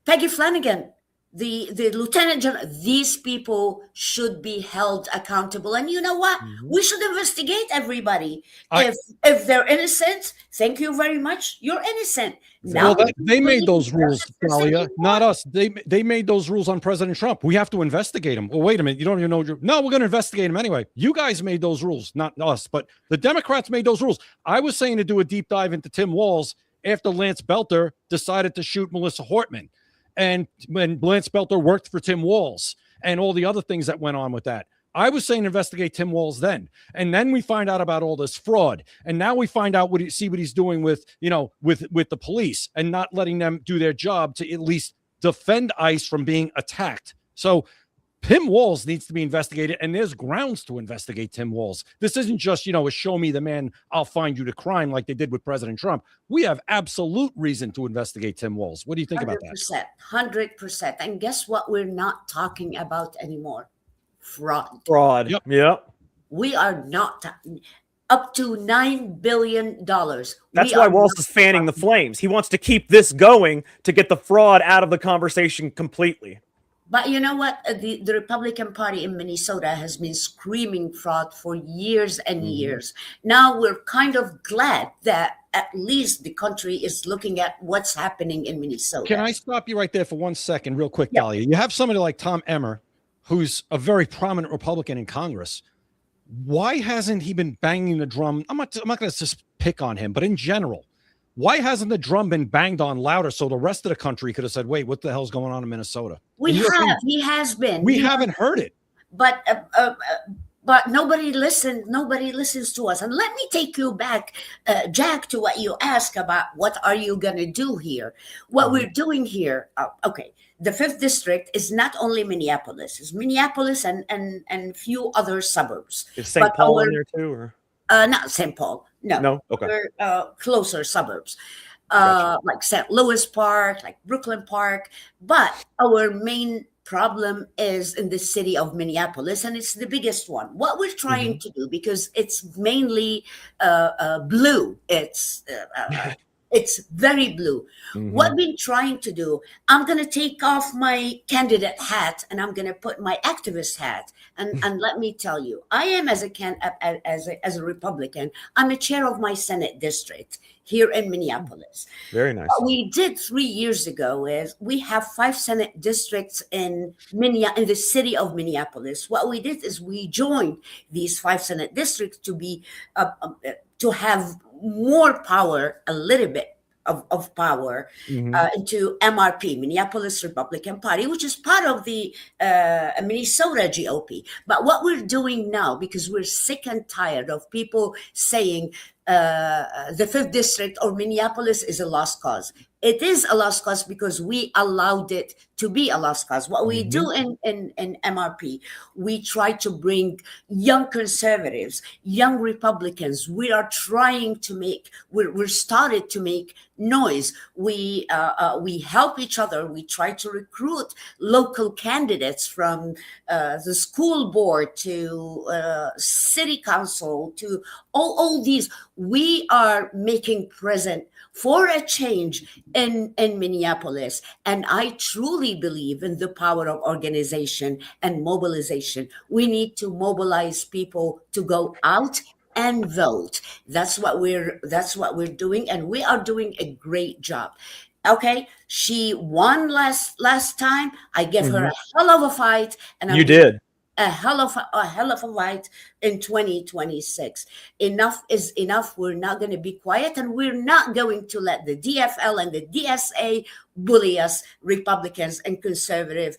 [SPEAKER 5] Peggy Flanagan, the Lieutenant General, these people should be held accountable. And you know what? We should investigate everybody. If they're innocent, thank you very much. You're innocent. Now,
[SPEAKER 3] they made those rules, Dalia, not us. They made those rules on President Trump. We have to investigate him. Well, wait a minute. You don't even know. No, we're going to investigate him anyway. You guys made those rules, not us. But the Democrats made those rules. I was saying to do a deep dive into Tim Walz after Lance Belter decided to shoot Melissa Hortman. And when Lance Belter worked for Tim Walz and all the other things that went on with that. I was saying investigate Tim Walz then. And then we find out about all this fraud. And now we find out what he's doing with the police and not letting them do their job to at least defend ICE from being attacked. So Tim Walz needs to be investigated, and there's grounds to investigate Tim Walz. This isn't just, a show me the man, I'll find you the crime like they did with President Trump. We have absolute reason to investigate Tim Walz. What do you think about that?
[SPEAKER 5] 100%. And guess what we're not talking about anymore? Fraud.
[SPEAKER 2] Yep.
[SPEAKER 5] We are not up to $9 billion.
[SPEAKER 2] That's why Walz is fanning the flames. He wants to keep this going to get the fraud out of the conversation completely.
[SPEAKER 5] But you know what? The Republican Party in Minnesota has been screaming fraud for years and years. Now we're kind of glad that at least the country is looking at what's happening in Minnesota.
[SPEAKER 3] Can I stop you right there for 1 second, real quick, Dalia? You have somebody like Tom Emmer, who's a very prominent Republican in Congress. Why hasn't he been banging the drum? I'm not going to just pick on him, but in general, why hasn't the drum been banged on louder so the rest of the country could have said, wait, what the hell's going on in Minnesota?
[SPEAKER 5] He has been.
[SPEAKER 3] We haven't heard it.
[SPEAKER 5] But nobody listens. Nobody listens to us. And let me take you back, Jack, to what you asked about what are you going to do here? What we're doing here, the 5th District is not only Minneapolis. It's Minneapolis and few other suburbs.
[SPEAKER 2] Is St. Paul in there too? Or?
[SPEAKER 5] Not St. Paul. No.
[SPEAKER 2] Okay.
[SPEAKER 5] We're, closer suburbs,
[SPEAKER 2] Gotcha.
[SPEAKER 5] like St. Louis Park, like Brooklyn Park. But our main problem is in the city of Minneapolis, and it's the biggest one. What we're trying to do, because it's mainly blue, it's very blue. What we're trying to do, I'm going to take off my candidate hat and I'm going to put my activist hat. And let me tell you, I am as a Republican, I'm a chair of my Senate district here in Minneapolis.
[SPEAKER 2] Very nice.
[SPEAKER 5] What we did 3 years ago is we have 5 Senate districts in the city of Minneapolis. What we did is we joined these 5 Senate districts to be to have more power, a little bit of power
[SPEAKER 2] Mhm.
[SPEAKER 5] into MRP, Minneapolis Republican Party, which is part of the Minnesota GOP. But what we're doing now, because we're sick and tired of people saying the 5th District or Minneapolis is a lost cause. It is a lost cause because we allowed it to be a lost cause. What we do in MRP, we try to bring young conservatives, young Republicans. We are trying to make, we're started to make noise. We help each other. We try to recruit local candidates from the school board to city council to all these. We are making present for a change in Minneapolis. And I truly believe in the power of organization and mobilization. We need to mobilize people to go out and vote. That's what we're doing, and we are doing a great job. Okay, she won last time. I gave her a hell of a fight, and
[SPEAKER 2] You did.
[SPEAKER 5] a hell of a fight in 2026. Enough is enough. We're not going to be quiet, and we're not going to let the DFL and the DSA bully us, Republicans and conservatives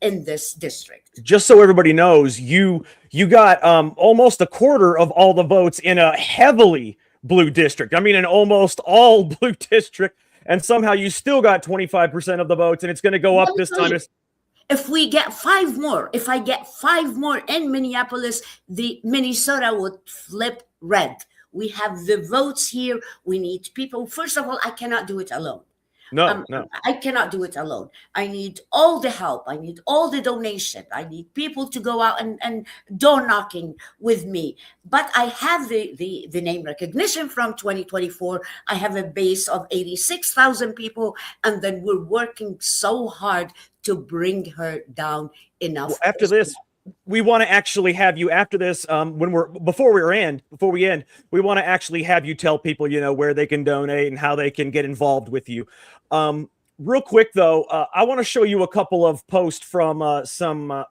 [SPEAKER 5] in this district.
[SPEAKER 2] Just so everybody knows, you got almost a quarter of all the votes in a heavily blue district. I mean, an almost all blue district, and somehow you still got 25% of the votes, and it's going to go up this time.
[SPEAKER 5] If we get 5 more, if I get 5 more in Minneapolis, the Minnesota would flip red. We have the votes here. We need people. First of all, I cannot do it alone.
[SPEAKER 2] No.
[SPEAKER 5] I cannot do it alone. I need all the help. I need all the donation. I need people to go out and door knocking with me. But I have the name recognition from 2024. I have a base of 86,000 people. And then we're working so hard to bring her down enough.
[SPEAKER 2] Well, after this, we want to actually have you after this. Before we end, we want to actually have you tell people, where they can donate and how they can get involved with you. Real quick though, I want to show you a couple of posts from some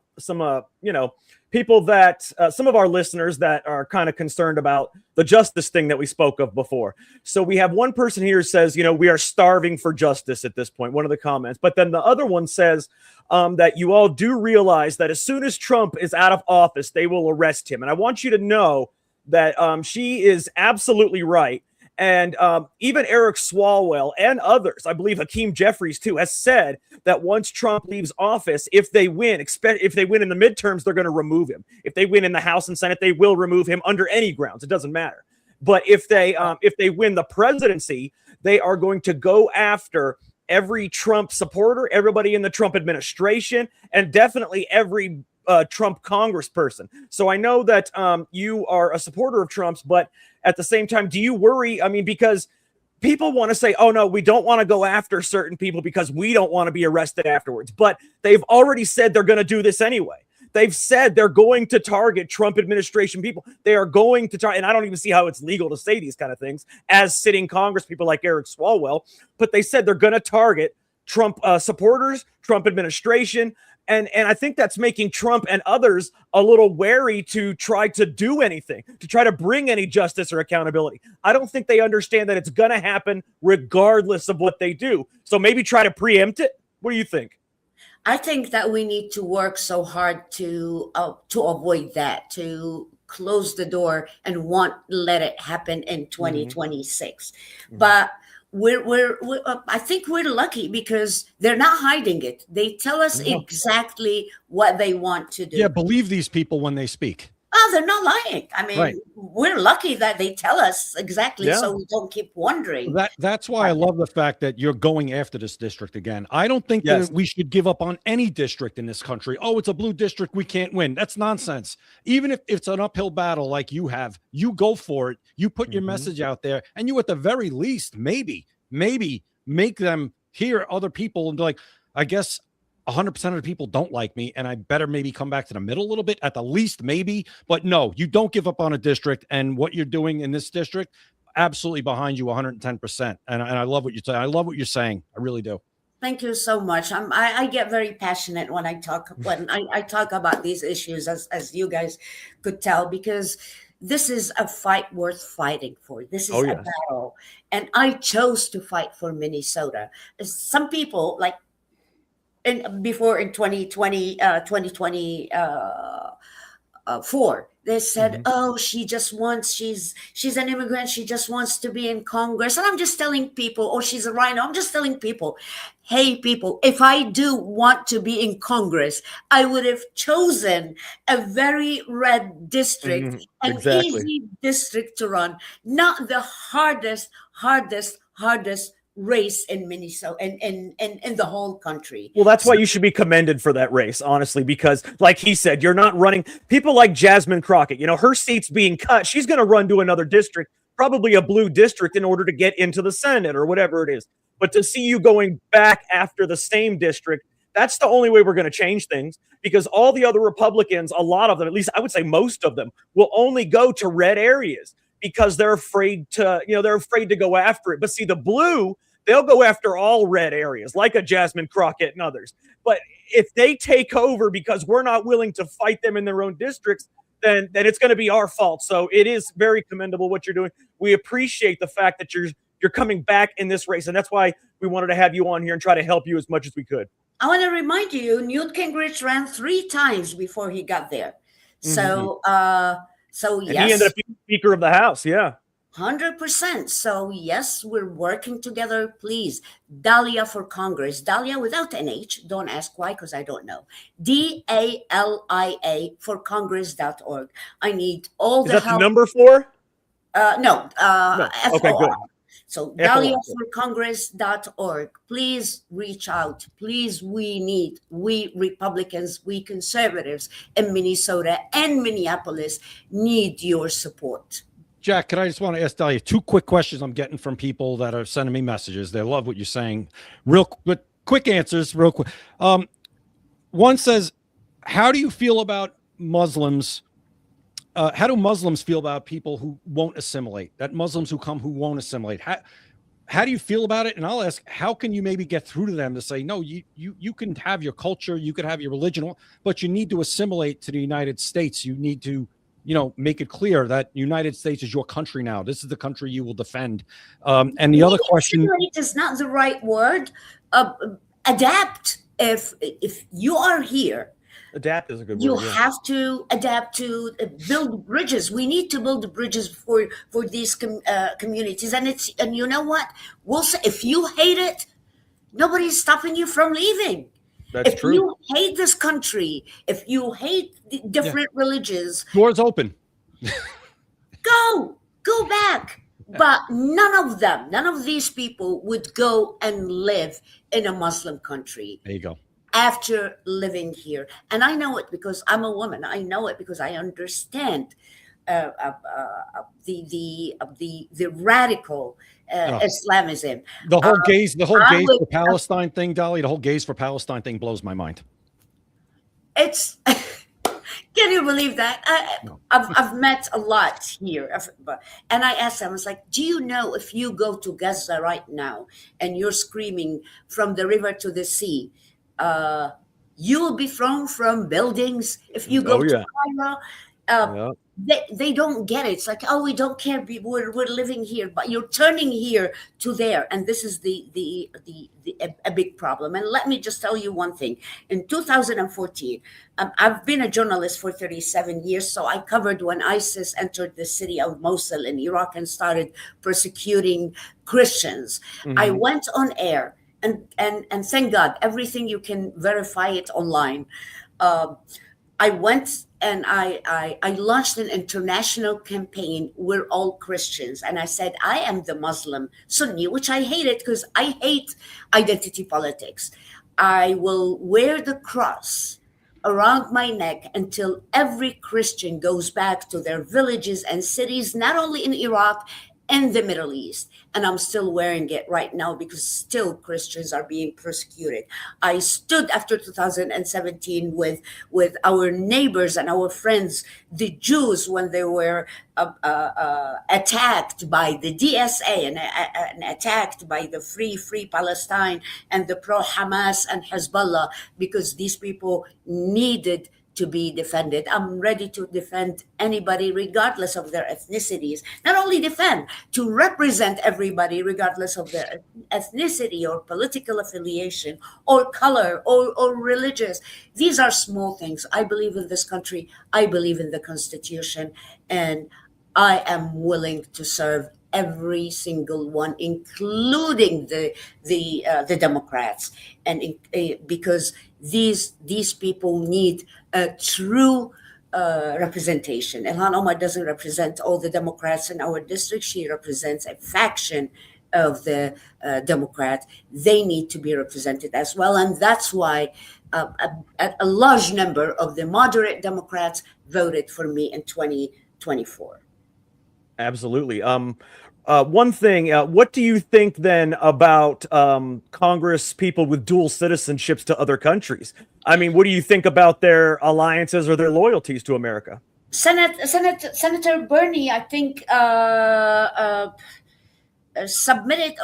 [SPEAKER 2] people that some of our listeners that are kind of concerned about the justice thing that we spoke of before. So we have one person here who says, we are starving for justice at this point, one of the comments. But then the other one says that you all do realize that as soon as Trump is out of office, they will arrest him. And I want you to know that she is absolutely right. And even Eric Swalwell and others, I believe Hakeem Jeffries too, has said that once Trump leaves office, if they win in the midterms, they're going to remove him. If they win in the House and Senate, they will remove him under any grounds. It doesn't matter. But if they win the presidency, they are going to go after every Trump supporter, everybody in the Trump administration, and definitely every Trump congressperson. So I know that you are a supporter of Trump's, but at the same time, do you worry? I mean, because people want to say, oh, no, we don't want to go after certain people because we don't want to be arrested afterwards. But they've already said they're going to do this anyway. They've said they're going to target Trump administration people. They are going to target, and I don't even see how it's legal to say these kind of things as sitting Congress people like Eric Swalwell, but they said they're going to target Trump supporters, Trump administration. And I think that's making Trump and others a little wary to try to do anything, to try to bring any justice or accountability. I don't think they understand that it's going to happen regardless of what they do. So maybe try to preempt it. What do you think?
[SPEAKER 5] I think that we need to work so hard to avoid that, to close the door and let it happen in 2026. Mm-hmm. But we're I think we're lucky because they're not hiding it. They tell us exactly what they want to do.
[SPEAKER 3] Yeah, believe these people when they speak.
[SPEAKER 5] Oh, they're not lying. I mean, We're lucky that they tell us exactly, so we don't keep wondering.
[SPEAKER 3] That's why I love the fact that you're going after this district again. I don't think that we should give up on any district in this country. Oh, it's a blue district, we can't win. That's nonsense. Even if it's an uphill battle like you have, you go for it. You put your message out there, and you at the very least, maybe make them hear other people and be like, I guess 100% of the people don't like me, and I better maybe come back to the middle a little bit, at the least, maybe. But no, you don't give up on a district, and what you're doing in this district, absolutely behind you 110%. And I love what you're saying. I love what you're saying. I really do.
[SPEAKER 5] Thank you so much. I get very passionate when I talk about these issues, as you guys could tell, because this is a fight worth fighting for. This is
[SPEAKER 2] Oh,
[SPEAKER 5] a
[SPEAKER 2] yes.
[SPEAKER 5] battle. And I chose to fight for Minnesota. Some people, like before in 2020, 2024, they said, oh, she's an immigrant, she just wants to be in Congress. And I'm just telling people, oh, she's a rhino. I'm just telling people, hey, people, if I do want to be in Congress, I would have chosen a very red district, an easy district to run, not the hardest race in Minnesota and in the whole country.
[SPEAKER 2] Well, that's why you should be commended for that race, honestly, because like he said, you're not running. People like Jasmine Crockett, you know, her seat's being cut. She's going to run to another district, probably a blue district, in order to get into the Senate or whatever it is. But to see you going back after the same district, that's the only way we're going to change things, because all the other Republicans, a lot of them, at least I would say most of them, will only go to red areas because they're afraid to, they're afraid to go after it. But see, the blue, they'll go after all red areas, like a Jasmine Crockett and others. But if they take over because we're not willing to fight them in their own districts, then it's going to be our fault. So it is very commendable what you're doing. We appreciate the fact that you're coming back in this race, and that's why we wanted to have you on here and try to help you as much as we could.
[SPEAKER 5] I want to remind you, Newt Gingrich ran 3 times before he got there. So, so yes.
[SPEAKER 2] And he ended up being Speaker of the House, yeah.
[SPEAKER 5] 100%. So yes, we're working together. Please, Dalia for Congress. Dalia without an H. Don't ask why, because I don't know. DALIA for Congress.org. I need all the help.
[SPEAKER 2] Is that the number 4?
[SPEAKER 5] No.
[SPEAKER 2] Okay, good.
[SPEAKER 5] So Dalia for Congress.org. Please reach out. Please, we Republicans, we conservatives in Minnesota and Minneapolis need your support.
[SPEAKER 3] Jack, I just want to ask Dalia 2 quick questions I'm getting from people that are sending me messages. They love what you're saying. Quick answers, real quick. One says, how do you feel about Muslims? How do Muslims feel about people who won't assimilate? That Muslims who come who won't assimilate? How do you feel about it? And I'll ask, how can you maybe get through to them to say, no, you can have your culture, you could have your religion, but you need to assimilate to the United States. You need to make it clear that United States is your country now. This is the country you will defend. And the other question
[SPEAKER 5] is not the right word. Adapt. If you are here,
[SPEAKER 2] adapt is a good word.
[SPEAKER 5] You have to adapt to build bridges. We need to build bridges for these communities. And you know what? We'll say, if you hate it, nobody's stopping you from leaving.
[SPEAKER 2] That's true.
[SPEAKER 5] If you hate this country, if you hate the different religions,
[SPEAKER 3] doors open.
[SPEAKER 5] go back. But none of these people would go and live in a Muslim country.
[SPEAKER 3] There you go.
[SPEAKER 5] After living here. And I know it because I'm a woman. I know it because I understand the radical Islamism.
[SPEAKER 3] The whole gays for Palestine thing, Dalia, the whole gays for Palestine thing blows my mind.
[SPEAKER 5] It's can you believe that? I've met a lot here, and I asked them, I was like, do you know if you go to Gaza right now and you're screaming from the river to the sea, you will be thrown from buildings if you go to Cairo. They don't get it. It's like, oh, we don't care. We're living here, but you're turning here to there, and this is a big problem. And let me just tell you one thing. In 2014, I've been a journalist for 37 years, so I covered when ISIS entered the city of Mosul in Iraq and started persecuting Christians. I went on air. And thank God, everything you can verify it online. I went and I launched an international campaign. We're all Christians. And I said, I am the Muslim Sunni, which I hated because I hate identity politics. I will wear the cross around my neck until every Christian goes back to their villages and cities, not only in Iraq, in the Middle East. And I'm still wearing it right now because still Christians are being persecuted. I stood after 2017 with our neighbors and our friends, the Jews, when they were attacked by the DSA and attacked by the Free Palestine and the pro-Hamas and Hezbollah, because these people needed to be defended. I'm ready to defend anybody regardless of their ethnicities. Not only defend, to represent everybody regardless of their ethnicity or political affiliation or color or religious. These are small things. I believe in this country. I believe in the Constitution, and I am willing to serve every single one, including the Democrats, and because these people need a true representation. Ilhan Omar doesn't represent all the Democrats in our district. She represents a faction of the Democrat. They need to be represented as well, and that's why a large number of the moderate Democrats voted for me in 2024.
[SPEAKER 2] Absolutely. One thing, what do you think then about Congress people with dual citizenships to other countries? I mean, what do you think about their alliances or their loyalties to America?
[SPEAKER 5] Senator Bernie, I think, submitted.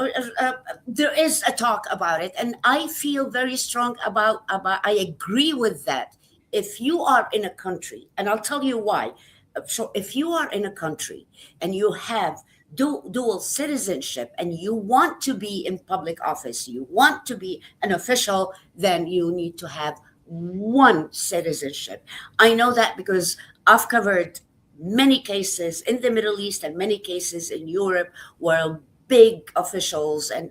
[SPEAKER 5] There is a talk about it, and I feel very strong about. I agree with that. If you are in a country, and I'll tell you why. So, if you are in a country and you have dual citizenship and you want to be in public office, you want to be an official, then you need to have one citizenship. I know that because I've covered many cases in the Middle East and many cases in Europe where big officials and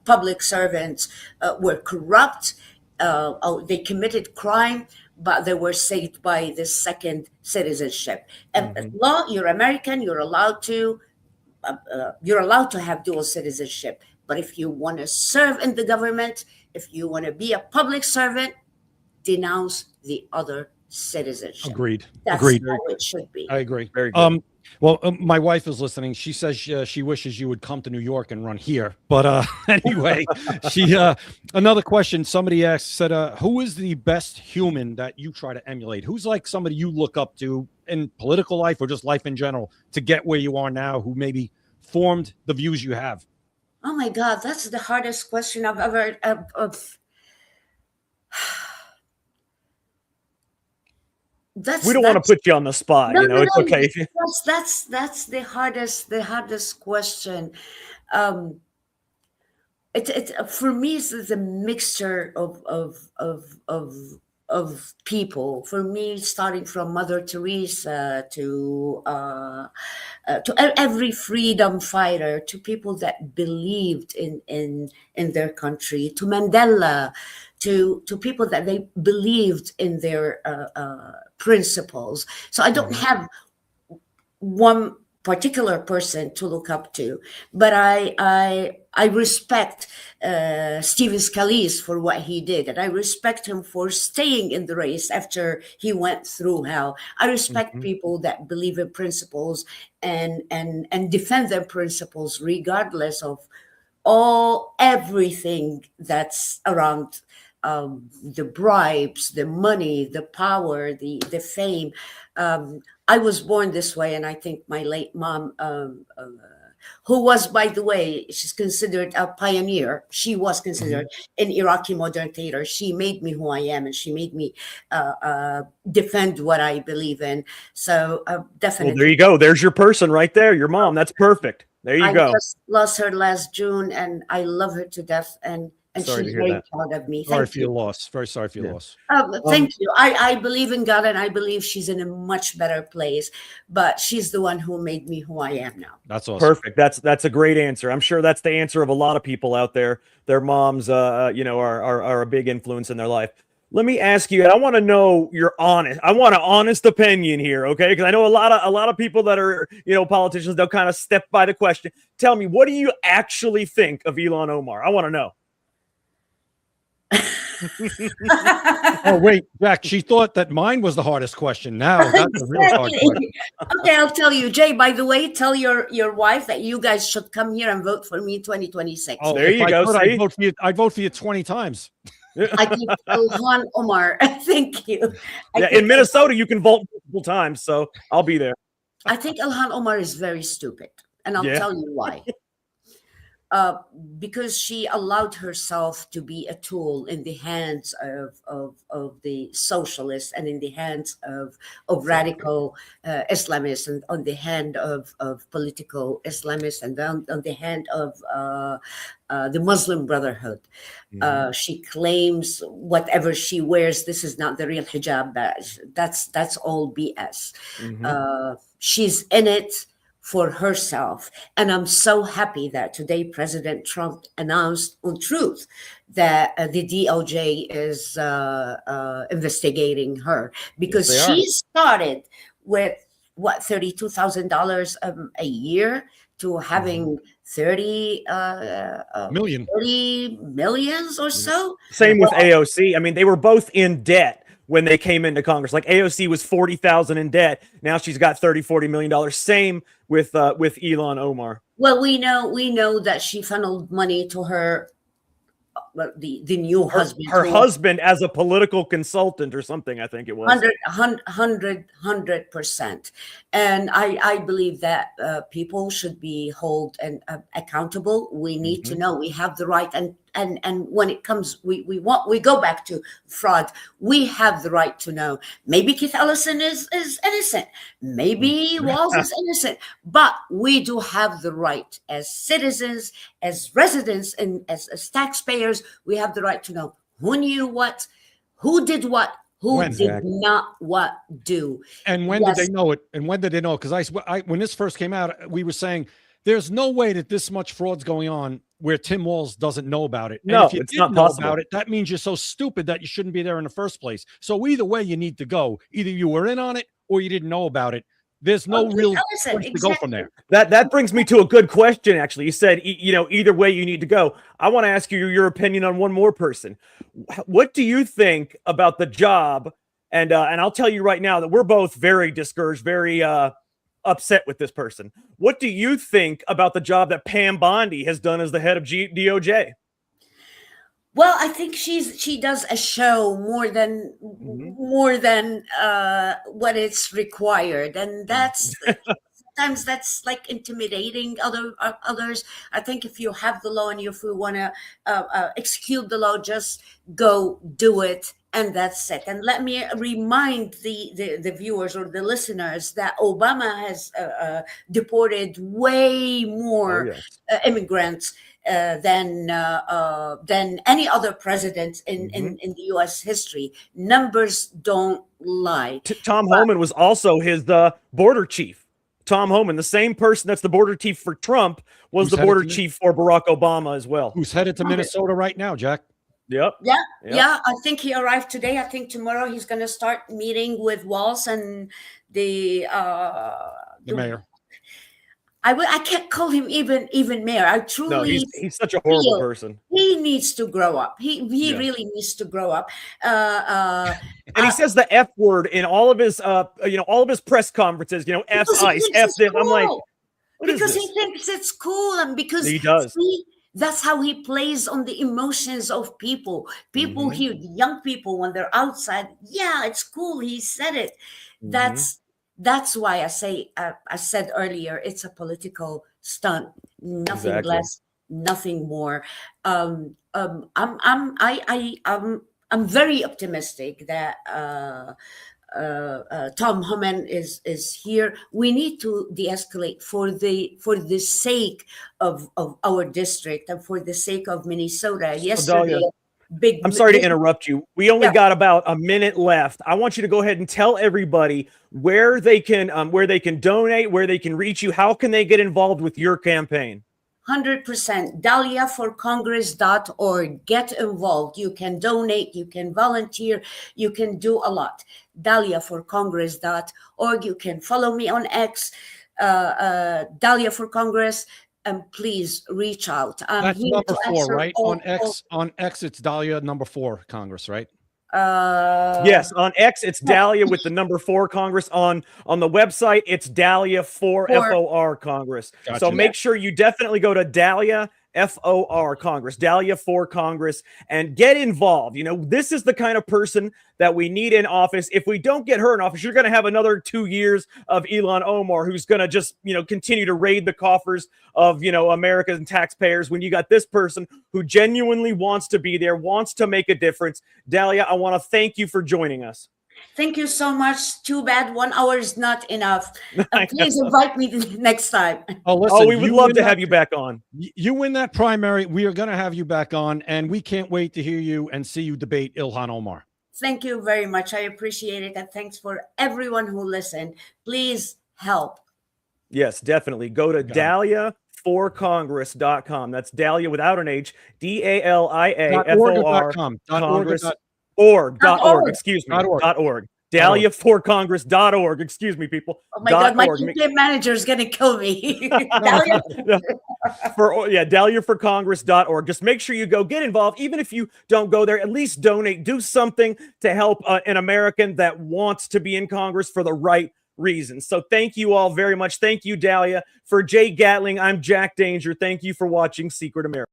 [SPEAKER 5] public servants were corrupt. They committed crime, but they were saved by the second citizenship. And law, you're American, you're allowed to have dual citizenship. But if you want to serve in the government, if you want to be a public servant, denounce the other citizenship.
[SPEAKER 3] Agreed.
[SPEAKER 5] That's
[SPEAKER 3] Agreed.
[SPEAKER 5] how it should be.
[SPEAKER 3] I agree.
[SPEAKER 2] Very good.
[SPEAKER 3] Well, my wife is listening. She says she wishes you would come to New York and run here. But anyway, another question somebody said, who is the best human that you try to emulate? Who's like somebody you look up to in political life or just life in general to get where you are now, who maybe formed the views you have?
[SPEAKER 5] Oh my God, that's the hardest question I've ever
[SPEAKER 2] we don't want to put you on the spot.
[SPEAKER 5] No,
[SPEAKER 2] it's okay.
[SPEAKER 5] That's the hardest question. It for me it's a mixture of people. For me, starting from Mother Teresa to every freedom fighter, to people that believed in their country, to Mandela, to people that they believed in their principles. So I don't have one particular person to look up to, but I respect Stephen Scalise for what he did, and I respect him for staying in the race after he went through hell. I respect people that believe in principles and defend their principles regardless of everything that's around. The bribes, the money, the power, the fame. I was born this way, and I think my late mom, who was, by the way, she's considered a pioneer. She was considered an Iraqi modern theater. She made me who I am, and she made me defend what I believe in. So definitely.
[SPEAKER 2] Well, there you go. There's your person right there. Your mom. That's perfect. There you go.
[SPEAKER 5] I just lost her last June, and I love her to death. And she's very proud of me.
[SPEAKER 3] Sorry for your loss. Very sorry for your loss.
[SPEAKER 5] Thank you. I believe in God, and I believe she's in a much better place. But she's the one who made me who I am now.
[SPEAKER 3] That's awesome.
[SPEAKER 2] Perfect. That's a great answer. I'm sure that's the answer of a lot of people out there. Their moms, are a big influence in their life. Let me ask you, and I want to know your honest. I want an honest opinion here, okay? Because I know a lot of people that are, politicians. They'll kind of step by the question. Tell me, what do you actually think of Ilhan Omar? I want to know.
[SPEAKER 3] Oh wait, Jack, she thought that mine was the hardest question. Now that's the real hard question.
[SPEAKER 5] Okay, I'll tell you, Jay, by the way, tell your wife that you guys should come here and vote for me in 2026.
[SPEAKER 2] Oh, there you go.
[SPEAKER 3] I'd vote for you 20 times.
[SPEAKER 5] I think Ilhan Omar. Thank you.
[SPEAKER 2] In Minnesota you can vote multiple times, so I'll be there.
[SPEAKER 5] I think Ilhan Omar is very stupid, and I'll tell you why. uh, because she allowed herself to be a tool in the hands of the socialists and in the hands of radical Islamists, and on the hand of political Islamists, and on the hand of the Muslim Brotherhood. She claims whatever she wears, this is not the real hijab badge. That's all BS. She's in it for herself. And I'm so happy that today President Trump announced on Truth that the DOJ is investigating her, because she started with what, $32,000 a year to having 30 millions or so.
[SPEAKER 2] Same with AOC. I mean, they were both in debt when they came into Congress. Like AOC was 40,000 in debt. Now she's got $40 million. Same with Ilhan Omar.
[SPEAKER 5] Well, we know that she funneled money to her the new husband.
[SPEAKER 2] Her husband as a political consultant or something, I think it was.
[SPEAKER 5] 100%. And I believe that people should be held and accountable. We need to know. We have the right, and when it comes, we go back to fraud. We have the right to know. Maybe Keith Ellison is innocent. Maybe Walz is innocent. But we do have the right as citizens, as residents, and as taxpayers. We have the right to know who knew what, who did what, who did not what do.
[SPEAKER 3] And when did they know it? And when did they know? Because I when this first came out, we were saying there's no way that this much fraud's going on where Tim Walz doesn't know about it.
[SPEAKER 2] No,
[SPEAKER 3] and if you
[SPEAKER 2] it's
[SPEAKER 3] didn't
[SPEAKER 2] not
[SPEAKER 3] know
[SPEAKER 2] possible
[SPEAKER 3] about it, that means you're so stupid that you shouldn't be there in the first place. So either way, you need to go. Either you were in on it or you didn't know about it. There's no real place to go from there.
[SPEAKER 2] That brings me to a good question, actually. You said, either way you need to go. I want to ask you your opinion on one more person. What do you think about the job? And I'll tell you right now that we're both very discouraged, very upset with this person. What do you think about the job that Pam Bondi has done as the head of DOJ?
[SPEAKER 5] Well, I think she does a show more than what it's required, and that's sometimes that's like intimidating others. I think if you have the law and if we want to execute the law, just go do it, and that's it. And let me remind the viewers or the listeners that Obama has deported way more immigrants than any other president in the U.S. history. Numbers don't lie.
[SPEAKER 2] Tom Homan was also his border chief. Tom Homan, the same person that's the border chief for Trump, was the border chief for Barack Obama as well.
[SPEAKER 3] Who's headed to Minnesota right now, Jack?
[SPEAKER 2] Yep.
[SPEAKER 5] Yeah. I think he arrived today. I think tomorrow he's going to start meeting with Walz and the
[SPEAKER 3] mayor.
[SPEAKER 5] I can't call him even mayor. I truly.
[SPEAKER 2] No, he's such a horrible person.
[SPEAKER 5] He needs to grow up. He really needs to grow up.
[SPEAKER 2] And he says the F word in all of his all of his press conferences. F ICE, F this.
[SPEAKER 5] Cool.
[SPEAKER 2] I'm like,
[SPEAKER 5] because he thinks it's cool, and because
[SPEAKER 2] he does.
[SPEAKER 5] That's how he plays on the emotions of people. People here, young people, when they're outside, it's cool. He said it. That's why I say I said earlier, it's a political stunt, nothing less, nothing more. I'm very optimistic that Tom Homan is here. We need to de-escalate for the sake of our district and for the sake of Minnesota. Yesterday,
[SPEAKER 2] I'm sorry to interrupt you. We only got about a minute left. I want you to go ahead and tell everybody where they can donate, where they can reach you. How can they get involved with your campaign?
[SPEAKER 5] 100%. DaliaForCongress.org. Get involved. You can donate. You can volunteer. You can do a lot. DaliaForCongress.org. You can follow me on X, Dalia for Congress. And please reach out.
[SPEAKER 3] That's number 4, right? On X, it's Dalia number 4 Congress, right?
[SPEAKER 2] Yes, on X, it's Dalia with the number 4 Congress. On the website, it's Dalia 4 FOR Congress. Gotcha. So make sure you definitely go to Dalia FOR Congress, Dalia for Congress, and get involved. You know, this is the kind of person that we need in office. If we don't get her in office, you're going to have another 2 years of Ilhan Omar, who's going to just, you know, continue to raid the coffers of, you know, American taxpayers, when you got this person who genuinely wants to be there, wants to make a difference. Dalia, I want to thank you for joining us.
[SPEAKER 5] Thank you so much. Too bad 1 hour is not enough. Please invite me next time.
[SPEAKER 3] Oh, listen,
[SPEAKER 2] oh, we would love to have you back on.
[SPEAKER 3] You win that primary, we are going to have you back on, and we can't wait to hear you and see you debate Ilhan Omar.
[SPEAKER 5] Thank you very much. I appreciate it. And thanks for everyone who listened. Please help.
[SPEAKER 2] Yes, definitely. Go to daliaforcongress.com. That's Dalia without an H, DALIAFOR Congress.org. Excuse me. .org. DaliaForCongress.org. Excuse me, people.
[SPEAKER 5] Oh my God, my campaign manager is going to kill me.
[SPEAKER 2] DaliaForCongress.org. Just make sure you go get involved. Even if you don't go there, at least donate. Do something to help an American that wants to be in Congress for the right reasons. So thank you all very much. Thank you, Dalia. For Jay Gatling, I'm Jack Danger. Thank you for watching Secret America.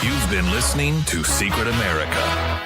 [SPEAKER 1] You've been listening to Secret America.